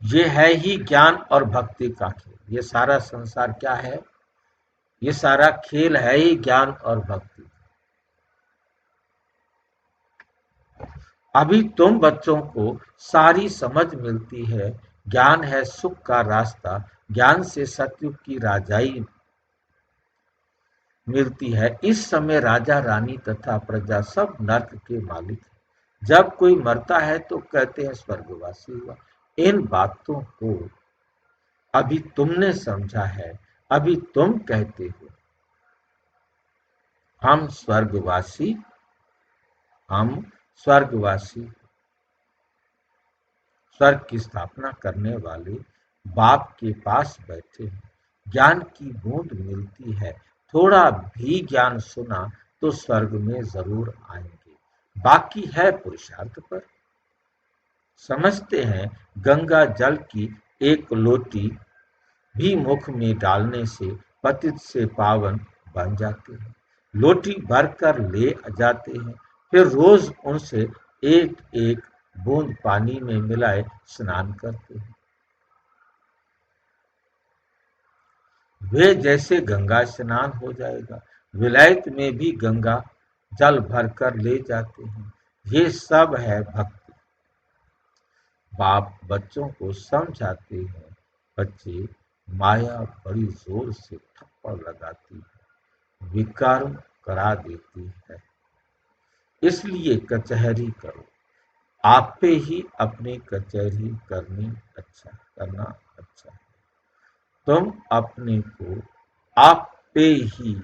ये है ही ज्ञान और भक्ति का खेल। ये सारा संसार क्या है? ये सारा खेल है ही ज्ञान और भक्ति। अभी तुम बच्चों को सारी समझ मिलती है। ज्ञान है सुख का रास्ता। ज्ञान से सतयुग की राजाई मिलती है। इस समय राजा रानी तथा प्रजा सब नर्क के मालिक हैं। जब कोई मरता है तो कहते हैं स्वर्गवासी हुआ। इन बातों को अभी तुमने समझा है। अभी तुम कहते हो हम स्वर्गवासी, हम स्वर्गवासी। स्वर्ग की स्थापना करने वाले बाप के पास बैठे हैं। ज्ञान की बूंद मिलती है। थोड़ा भी ज्ञान सुना तो स्वर्ग में जरूर आएंगे। बाकी है पुरुषार्थ पर। समझते हैं गंगा जल की एक लोटी भी मुख में डालने से पतित से पावन बन जाते हैं। लोटी भरकर ले जाते हैं, फिर रोज उनसे एक एक बूंद पानी में मिलाए स्नान करते हैं। वे जैसे गंगा स्नान हो जाएगा। विलायत में भी गंगा जल भरकर ले जाते हैं। ये सब है भक्ति। बाप बच्चों को समझाते हैं। बच्चे, माया बड़ी जोर से थप्पड़ लगाती है, विकार करा देती है। इसलिए कचहरी करो। आप पे ही अपनी कचहरी करना अच्छा है। तुम अपने को आप पे ही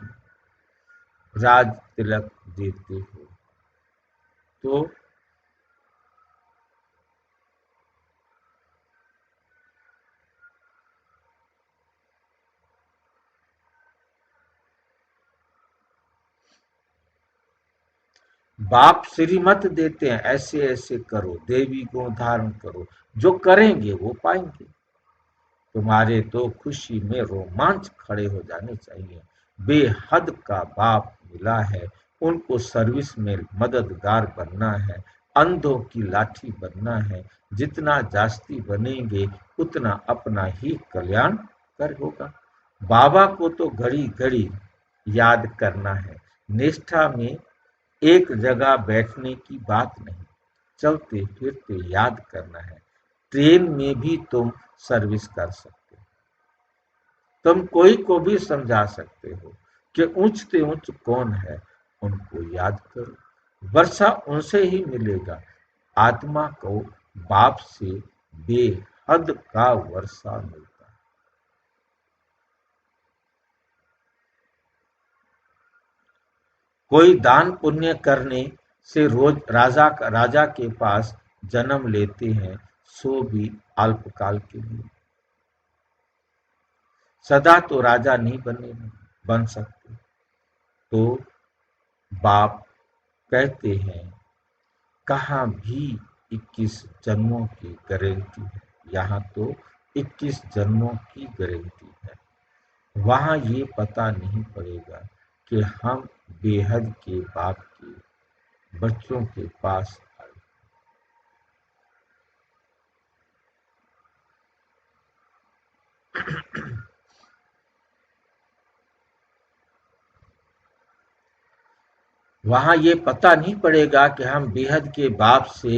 राज तिलक देते हो, तो बाप श्रीमत देते हैं, ऐसे ऐसे करो, देवी को धारण करो। जो करेंगे वो पाएंगे। तुम्हारे तो खुशी में रोमांच खड़े हो जाने चाहिए। बेहद का बाप मिला है, उनको सर्विस में मददगार बनना है, अंधों की लाठी बनना है। जितना जास्ती बनेंगे उतना अपना ही कल्याण कर होगा। बाबा को तो घड़ी घड़ी याद करना है। निष्ठा में एक जगह बैठने की बात नहीं, चलते फिरते याद करना है। ट्रेन में भी तुम सर्विस कर सकते हो। तुम कोई को भी समझा सकते हो कि ऊंच से ऊंच कौन है, उनको याद करो। वर्षा उनसे ही मिलेगा। आत्मा को बाप से बेहद का वर्षा मिलता है। कोई दान पुण्य करने से रोज राजा के पास जन्म लेते हैं, सो भी अल्पकाल के लिए। सदा तो राजा नहीं बन सकते। तो बाप कहते हैं, कहाँ भी 21 जन्मों की गारंटी है, यहाँ तो 21 जन्मों की गारंटी है। वहां ये पता नहीं पड़ेगा कि हम बेहद के बाप के बच्चों के पास आए। वहां ये पता नहीं पड़ेगा कि हम बेहद के बाप से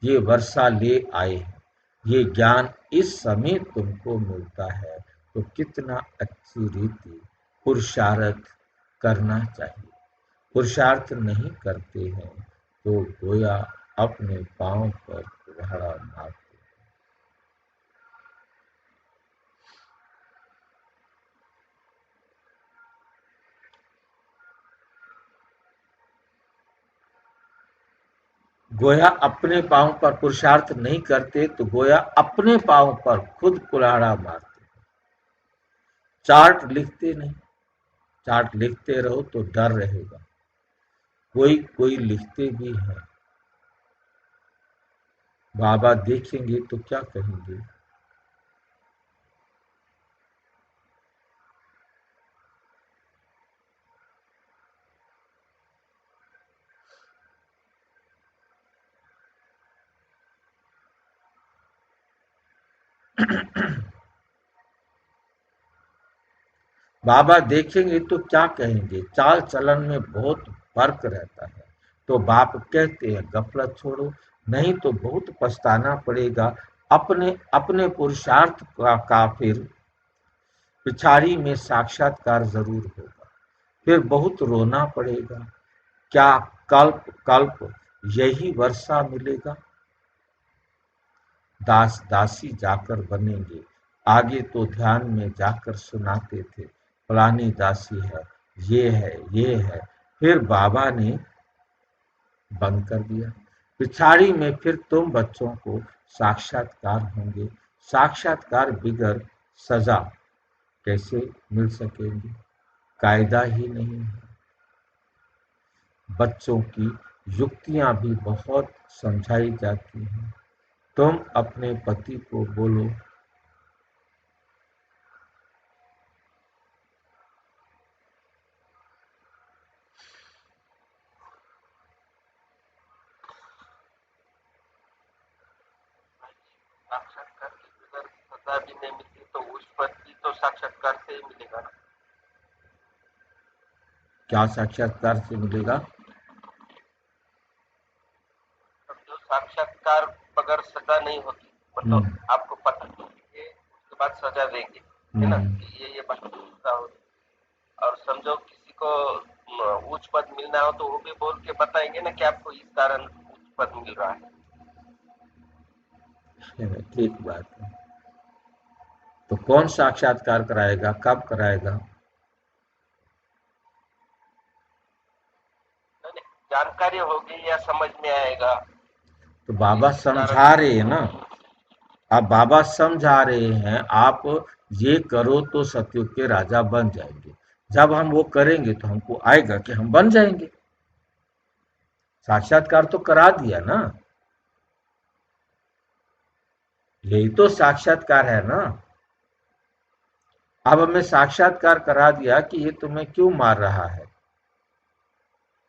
ये वर्षा ले आए हैं। ये ज्ञान इस समय तुमको मिलता है तो कितना अच्छी रीति पुरुषार्थ करना चाहिए। पुरुषार्थ नहीं करते हैं तो गोया अपने पांव पर कुल्हाड़ा मारते। गोया अपने पांव पर पुरुषार्थ नहीं करते तो गोया अपने पांव पर खुद कुल्हाड़ा मारते। चार्ट लिखते नहीं, चार्ट लिखते रहो तो डर रहेगा। कोई कोई लिखते भी है। बाबा देखेंगे तो क्या कहेंगे? बाबा देखेंगे तो क्या कहेंगे? चाल चलन में बहुत फर्क रहता है। तो बाप कहते हैं गफलत छोड़ो, नहीं तो बहुत पछताना पड़ेगा। अपने अपने पुरुषार्थ का फिर पिछाड़ी में साक्षात्कार जरूर होगा। फिर बहुत रोना पड़ेगा। क्या कल्प कल्प यही वर्षा मिलेगा? दास दासी जाकर बनेंगे। आगे तो ध्यान में जाकर सुनाते थे, फलानी दासी है, ये है। फिर बाबा ने बंद कर दिया। पिछाड़ी में फिर तुम बच्चों को साक्षात्कार होंगे। साक्षात्कार बिगर सजा कैसे मिल सकेंगे? कायदा ही नहीं है। बच्चों की युक्तियां भी बहुत समझाई जाती हैं। तुम अपने पति को बोलो, साक्षात्कार की अगर सजा भी नहीं मिलती तो उस पद भी तो साक्षात्कार से ही मिलेगा ना। क्या साक्षात्कार से मिलेगा? जो साक्षात्कार अगर सजा नहीं होती मतलब हम्म, आपको पता नहीं कि उसके बाद सजा देंगे, है ना, हम्म, कि ये बात सजा हो। और समझो किसी को उच्च पद मिलना हो तो वो भी बोल के बताएंगे ना कि आपको इस कारण उच्च पद मिल रहा है। ठीक बात है। तो कौन साक्षात्कार कराएगा? कब कराएगा? नहीं, जानकारी होगी या समझ में आएगा तो बाबा इस कारण। समझा रहे हैं ना। अब बाबा समझा रहे हैं, आप ये करो तो सतयुग के राजा बन जाएंगे। जब हम वो करेंगे तो हमको आएगा कि हम बन जाएंगे। साक्षात्कार तो करा दिया ना। यही तो साक्षात्कार है ना। अब हमें साक्षात्कार करा दिया कि ये तुम्हें क्यों मार रहा है।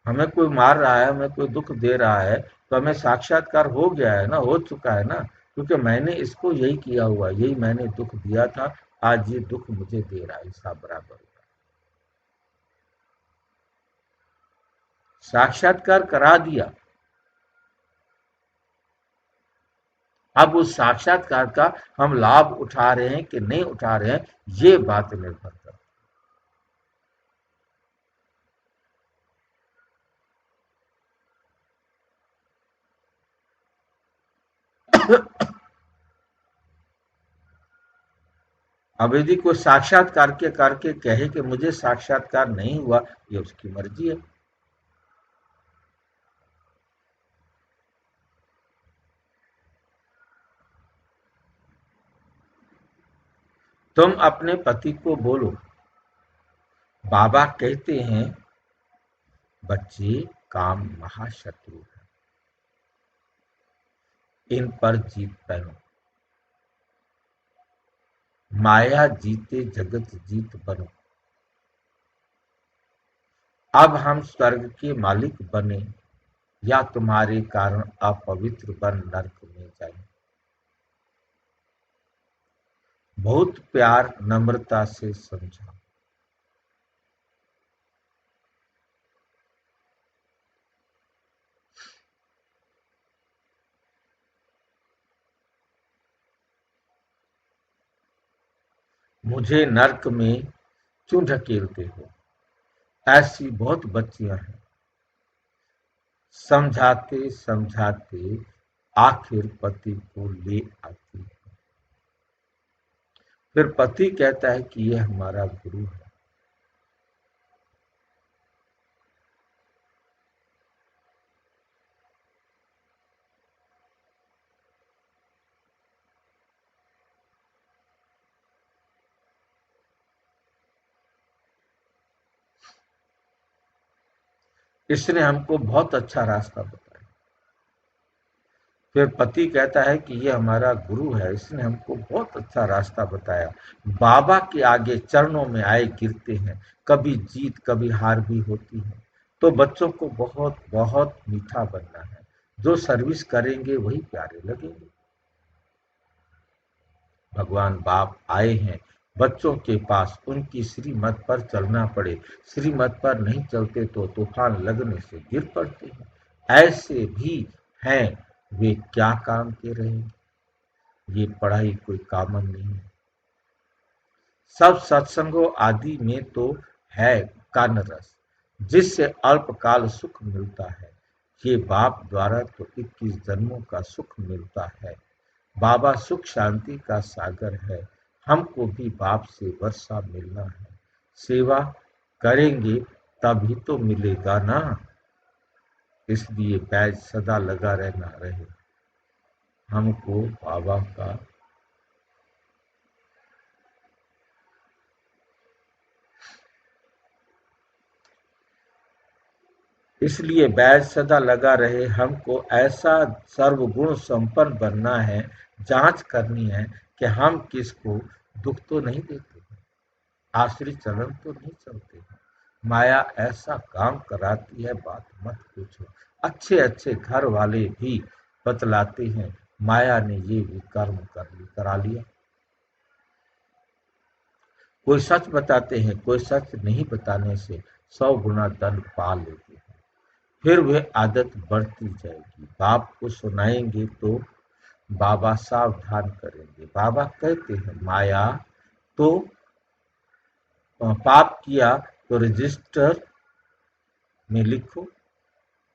हमें कोई मार रहा है, हमें कोई दुख दे रहा है, तो हमें साक्षात्कार हो गया है ना, हो चुका है ना। क्योंकि मैंने इसको यही किया हुआ, यही मैंने दुख दिया था, आज ये दुख मुझे दे रहा है, इसका बराबर हुआ। साक्षात्कार करा दिया। अब उस साक्षात्कार का हम लाभ उठा रहे हैं कि नहीं उठा रहे हैं, ये बात निर्भर करती है। अब यदि कोई साक्षात्कार के करके कहे कि मुझे साक्षात्कार नहीं हुआ, ये उसकी मर्जी है। तुम अपने पति को बोलो, बाबा कहते हैं बच्चे काम महाशत्रु है, इन पर जीत पाओ। माया जीते जगत जीत बनो। अब हम स्वर्ग के मालिक बने या तुम्हारे कारण अपवित्र बन नरक में जाए। बहुत प्यार नम्रता से समझा। मुझे नरक में क्यों ढकेलते हो? ऐसी बहुत बच्चियां हैं। समझाते समझाते आखिर पति को ले आती है। फिर पति कहता है कि यह हमारा गुरु है। इसने हमको बहुत अच्छा रास्ता बताया। फिर पति कहता है कि ये हमारा गुरु है, इसने हमको बहुत अच्छा रास्ता बताया। बाबा के आगे चरणों में आए गिरते हैं। कभी जीत कभी हार भी होती है। तो बच्चों को बहुत बहुत मीठा बनना है। जो सर्विस करेंगे वही प्यारे लगेंगे। भगवान बाप आए हैं बच्चों के पास, उनकी श्रीमत पर चलना पड़े। श्रीमत पर नहीं चलते तो तूफान लगने से गिर पड़ते हैं। ऐसे भी हैं, वे क्या काम के रहेंगे। ये पढ़ाई कोई कामन नहीं है। सब सत्संगों आदि में तो है कान रस, जिससे अल्पकाल सुख मिलता है। ये बाप द्वारा तो 21 जन्मों का सुख मिलता है। बाबा सुख शांति का सागर है। हमको भी बाप से वर्षा मिलना है। सेवा करेंगे तभी तो मिलेगा ना। इसलिए बैज सदा लगा रहना रहे। हमको बाबा का इसलिए बैज सदा लगा रहे। हमको ऐसा सर्वगुण संपन्न बनना है। जांच करनी है कि हम किसको दुख तो नहीं देते, आश्रित चलन तो नहीं चलते हैं। माया ऐसा काम कराती है, बात मत पूछो। अच्छे अच्छे घर वाले भी बतलाते हैं माया ने ये भी कर्म करा लिया। कोई सच बताते हैं, कोई सच नहीं बताने से 100 गुना दंड पा लेते हैं। फिर वह आदत बढ़ती जाएगी। बाप को सुनाएंगे तो बाबा सावधान करेंगे। बाबा कहते हैं माया तो पाप किया तो रजिस्टर में लिखो,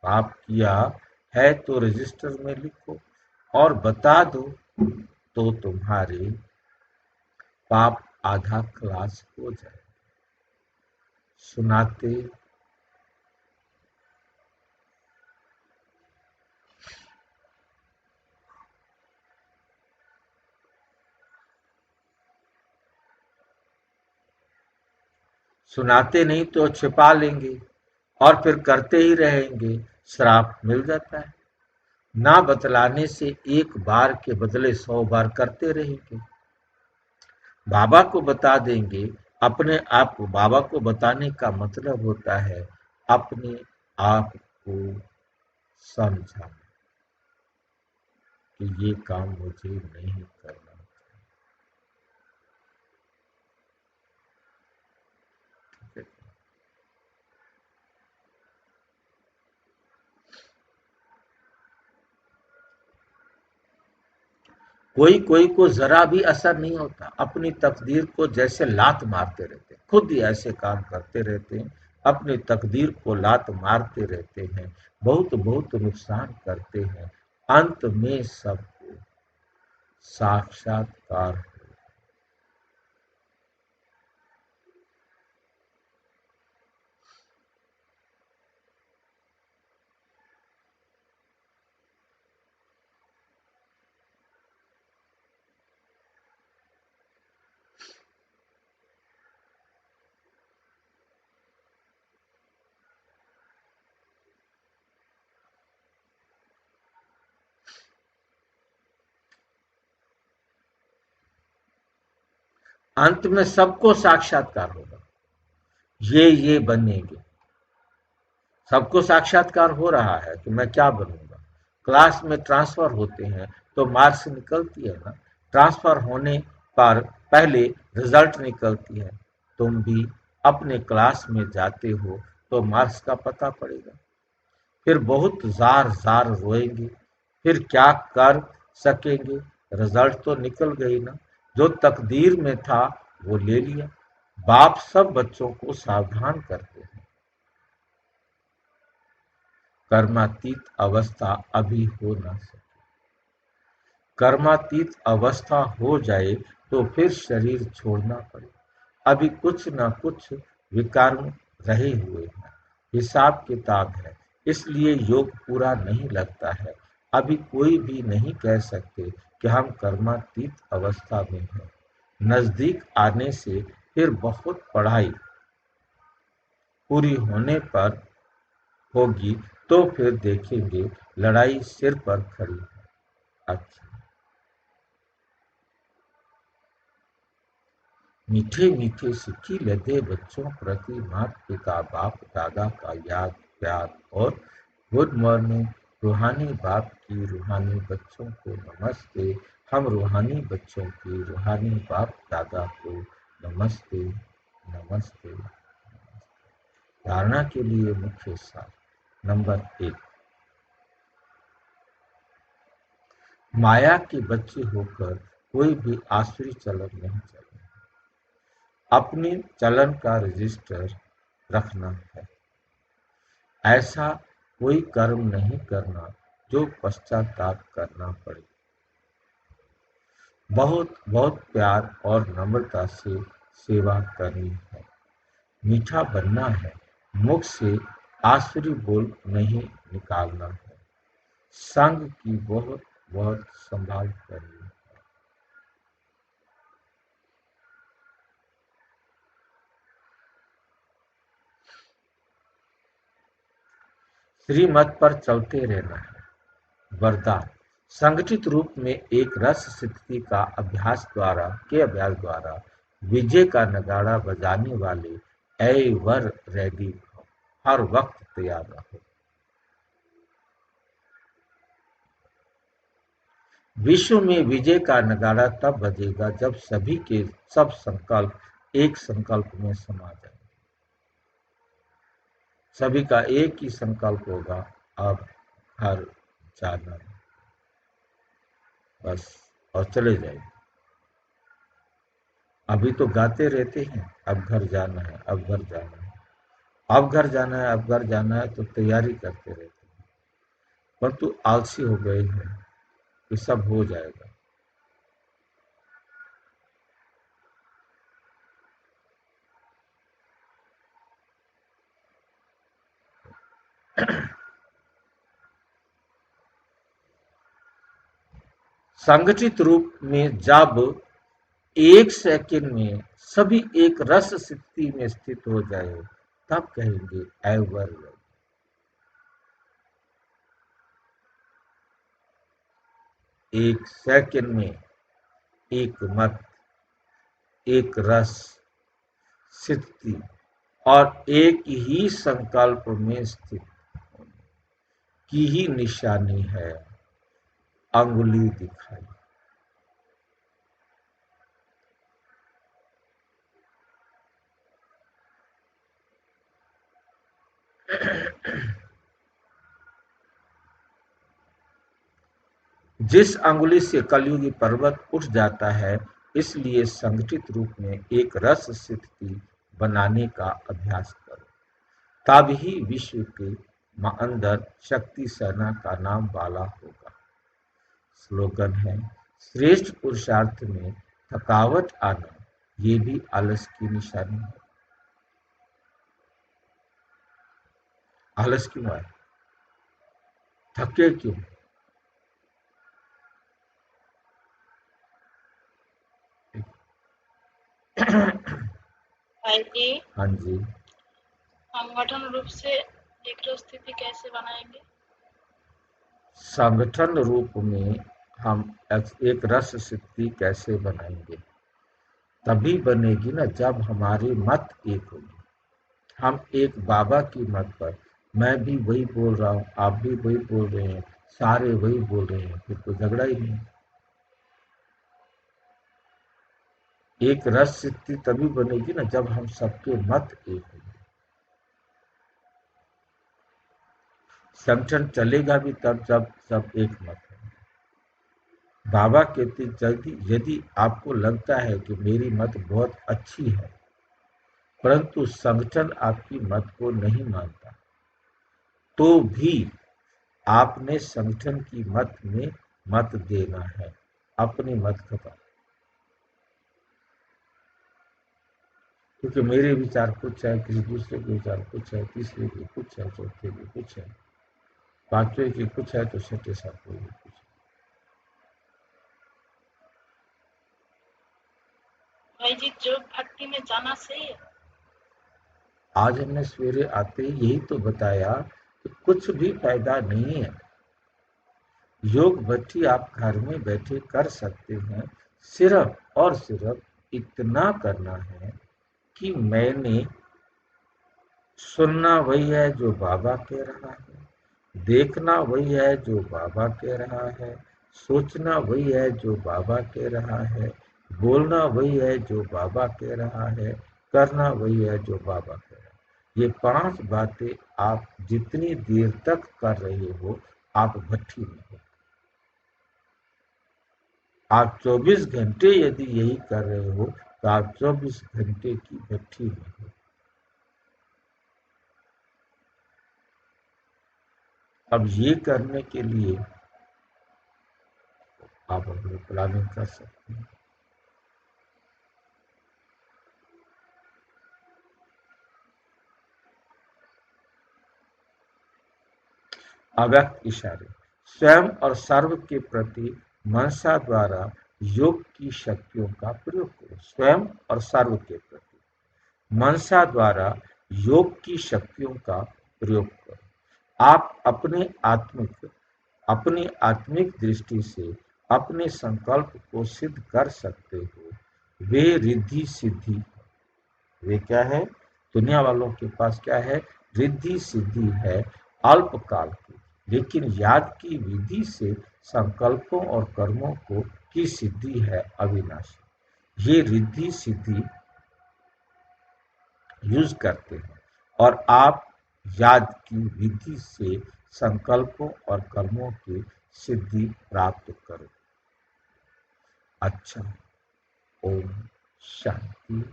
पाप किया है तो रजिस्टर में लिखो और बता दो तो तुम्हारे पाप आधा क्लास हो जाए। सुनाते सुनाते नहीं तो छिपा लेंगे और फिर करते ही रहेंगे। श्राप मिल जाता है। ना बतलाने से एक बार के बदले 100 बार करते रहेंगे। बाबा को बता देंगे। अपने आप को बाबा को बताने का मतलब होता है अपने आप को समझा कि ये काम मुझे नहीं करना। कोई कोई को जरा भी असर नहीं होता। अपनी तकदीर को जैसे लात मारते रहते हैं, खुद ही ऐसे काम करते रहते हैं। अपनी तकदीर को लात मारते रहते हैं। बहुत बहुत नुकसान करते हैं। अंत में सबको साक्षात्कार। अंत में सबको साक्षात्कार होगा, ये बनेंगे। सबको साक्षात्कार हो रहा है कि मैं क्या बनूंगा। क्लास में ट्रांसफर होते हैं तो मार्क्स निकलती है ना, ट्रांसफर होने पर पहले रिजल्ट निकलती है। तुम भी अपने क्लास में जाते हो तो मार्क्स का पता पड़ेगा, फिर बहुत जार जार रोएंगे, फिर क्या कर सकेंगे, रिजल्ट तो निकल गई ना, जो तकदीर में था वो ले लिया। बाप सब बच्चों को सावधान करते हैं, कर्मातीत अवस्था अभी हो ना सके। कर्मातीत अवस्था हो जाए तो फिर शरीर छोड़ना पड़े। अभी कुछ न कुछ विकर्म रहे हुए हैं, हिसाब किताब है, इसलिए योग पूरा नहीं लगता है। अभी कोई भी नहीं कह सकते कि हम कर्मातीत अवस्था में हैं। नजदीक आने से फिर बहुत पढ़ाई पूरी होने पर होगी तो फिर देखेंगे लड़ाई सिर पर खड़ी है। अच्छा, मीठे मीठे सिक्की लदे बच्चों प्रति माता पिता बाप दादा का याद प्यार और गुड मॉर्निंग। रूहानी बाप की रूहानी बच्चों को नमस्ते। हम रूहानी बच्चों की रूहानी बाप दादा को नमस्ते नमस्ते। धारणा के लिए मुख्य सार। नंबर 1, माया के बच्चे होकर कोई भी आसुरी चलन नहीं चलना, अपने चलन का रजिस्टर रखना है। ऐसा कोई कर्म नहीं करना जो पश्चाताप करना पड़े। बहुत बहुत प्यार और नम्रता से सेवा करनी है। मीठा बनना है, मुख से आसुरी बोल नहीं निकालना है। संग की बहुत बहुत संभाल करनी है। श्रीमत पर चलते रहना है। वरदान। संगठित रूप में एक रस स्थिति का अभ्यास द्वारा विजय का नगाड़ा बजाने वाले एवर रेडी हो, हर वक्त तैयार रहो। विश्व में विजय का नगाड़ा तब बजेगा जब सभी के सब संकल्प एक संकल्प में समा जाए। सभी का एक ही संकल्प होगा, अब घर जाना है, बस, और चले जाए। अभी तो गाते रहते हैं, अब घर जाना है, अब घर जाना है, अब घर जाना है, अब घर जाना है, तो तैयारी करते रहते हैं, परंतु आलसी हो गए हैं कि सब हो जाएगा। संगठित रूप में जब एक सेकंड में सभी एक रस स्थिति में स्थित हो जाए तब कहेंगे एवर। एक सेकंड में एक मत, एक रस स्थिति और एक ही संकल्प में स्थित की ही निशानी है अंगुली दिखाई। जिस अंगुली से कलयुगी पर्वत उठ जाता है, इसलिए संगठित रूप में एक रस स्थिति बनाने का अभ्यास करो, तब ही विश्व के अंदर शक्ति सेना का नाम वाला होगा। स्लोगन है, श्रेष्ठ पुरुषार्थ में थकावट आना ये भी आलस की निशानी है। आलस क्यों आए, थके क्यों? भाई जी, हाँ जी, संगठन रूप से एक स्थिति कैसे बनाएंगे? संगठन रूप में हम एक रस स्थिति कैसे बनाएंगे? तभी बनेगी ना जब हमारे मत एक होंगे। हम एक बाबा की मत पर, मैं भी वही बोल रहा हूँ, आप भी वही बोल रहे हैं, सारे वही बोल रहे हैं, फिर कोई झगड़ा ही नहीं। एक रस सिद्धि तभी बनेगी ना जब हम सबके मत एक होंगे। संगठन चलेगा भी तब जब सब एक मत होंगे। बाबा कहते यदि आपको लगता है कि मेरी मत बहुत अच्छी है परंतु संगठन आपकी मत को नहीं मानता, तो भी आपने संगठन की मत में मत देना है, अपनी मत खत्म। क्योंकि मेरे विचार कुछ है, किसी दूसरे के विचार कुछ है, तीसरे के कुछ है, चौथे के कुछ है, पांचवें के कुछ है, तो छठे सातवें के कुछ है। भाई जी जो भक्ति में जाना सही है। आज हमने सवेरे आते ही यही तो बताया कि कुछ भी फायदा नहीं है। योग भट्टी आप घर में बैठे कर सकते हैं, सिर्फ और सिर्फ इतना करना है कि मैंने सुनना वही है जो बाबा कह रहा है, देखना वही है जो बाबा कह रहा है, सोचना वही है जो बाबा कह रहा है, बोलना वही है जो बाबा कह रहा है, करना वही है जो बाबा कह रहा है। ये 5 बातें आप जितनी देर तक कर रहे हो, आप भट्टी में हो। आप 24 घंटे यदि यही कर रहे हो तो आप 24 घंटे की भट्टी में हो। अब ये करने के लिए आप अपनी प्लानिंग कर सकते हैं। अव्यक्त इशारे, स्वयं और सर्व के प्रति मनसा द्वारा योग की शक्तियों का प्रयोग करो। स्वयं और सर्व के प्रति मनसा द्वारा योग की शक्तियों का प्रयोग करो। आप अपनी आत्मिक दृष्टि से अपने संकल्प को सिद्ध कर सकते हो। वे रिद्धि सिद्धि, वे क्या है? दुनिया वालों के पास क्या है? रिद्धि सिद्धि है अल्पकाल की, लेकिन याद की विधि से संकल्पों और कर्मों को की सिद्धि है अविनाशी। ये रिद्धि सिद्धि यूज करते हैं और आप याद की विधि से संकल्पों और कर्मों की सिद्धि प्राप्त करो। अच्छा, ओम शांति।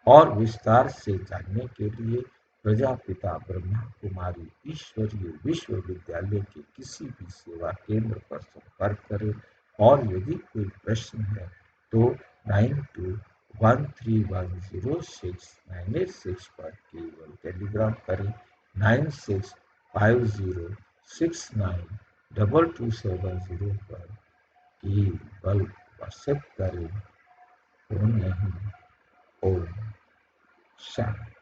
और विस्तार से जानने के लिए प्रजापिता ब्रह्मा कुमारी ईश्वरीय विश्वविद्यालय के किसी भी सेवा केंद्र पर संपर्क करें और यदि कोई प्रश्न है तो 9213106986 पर केवल टेलीग्राम करें। 9650692270 पर केवल व्हाट्सएप करें, फोन नहीं। ओम शांति।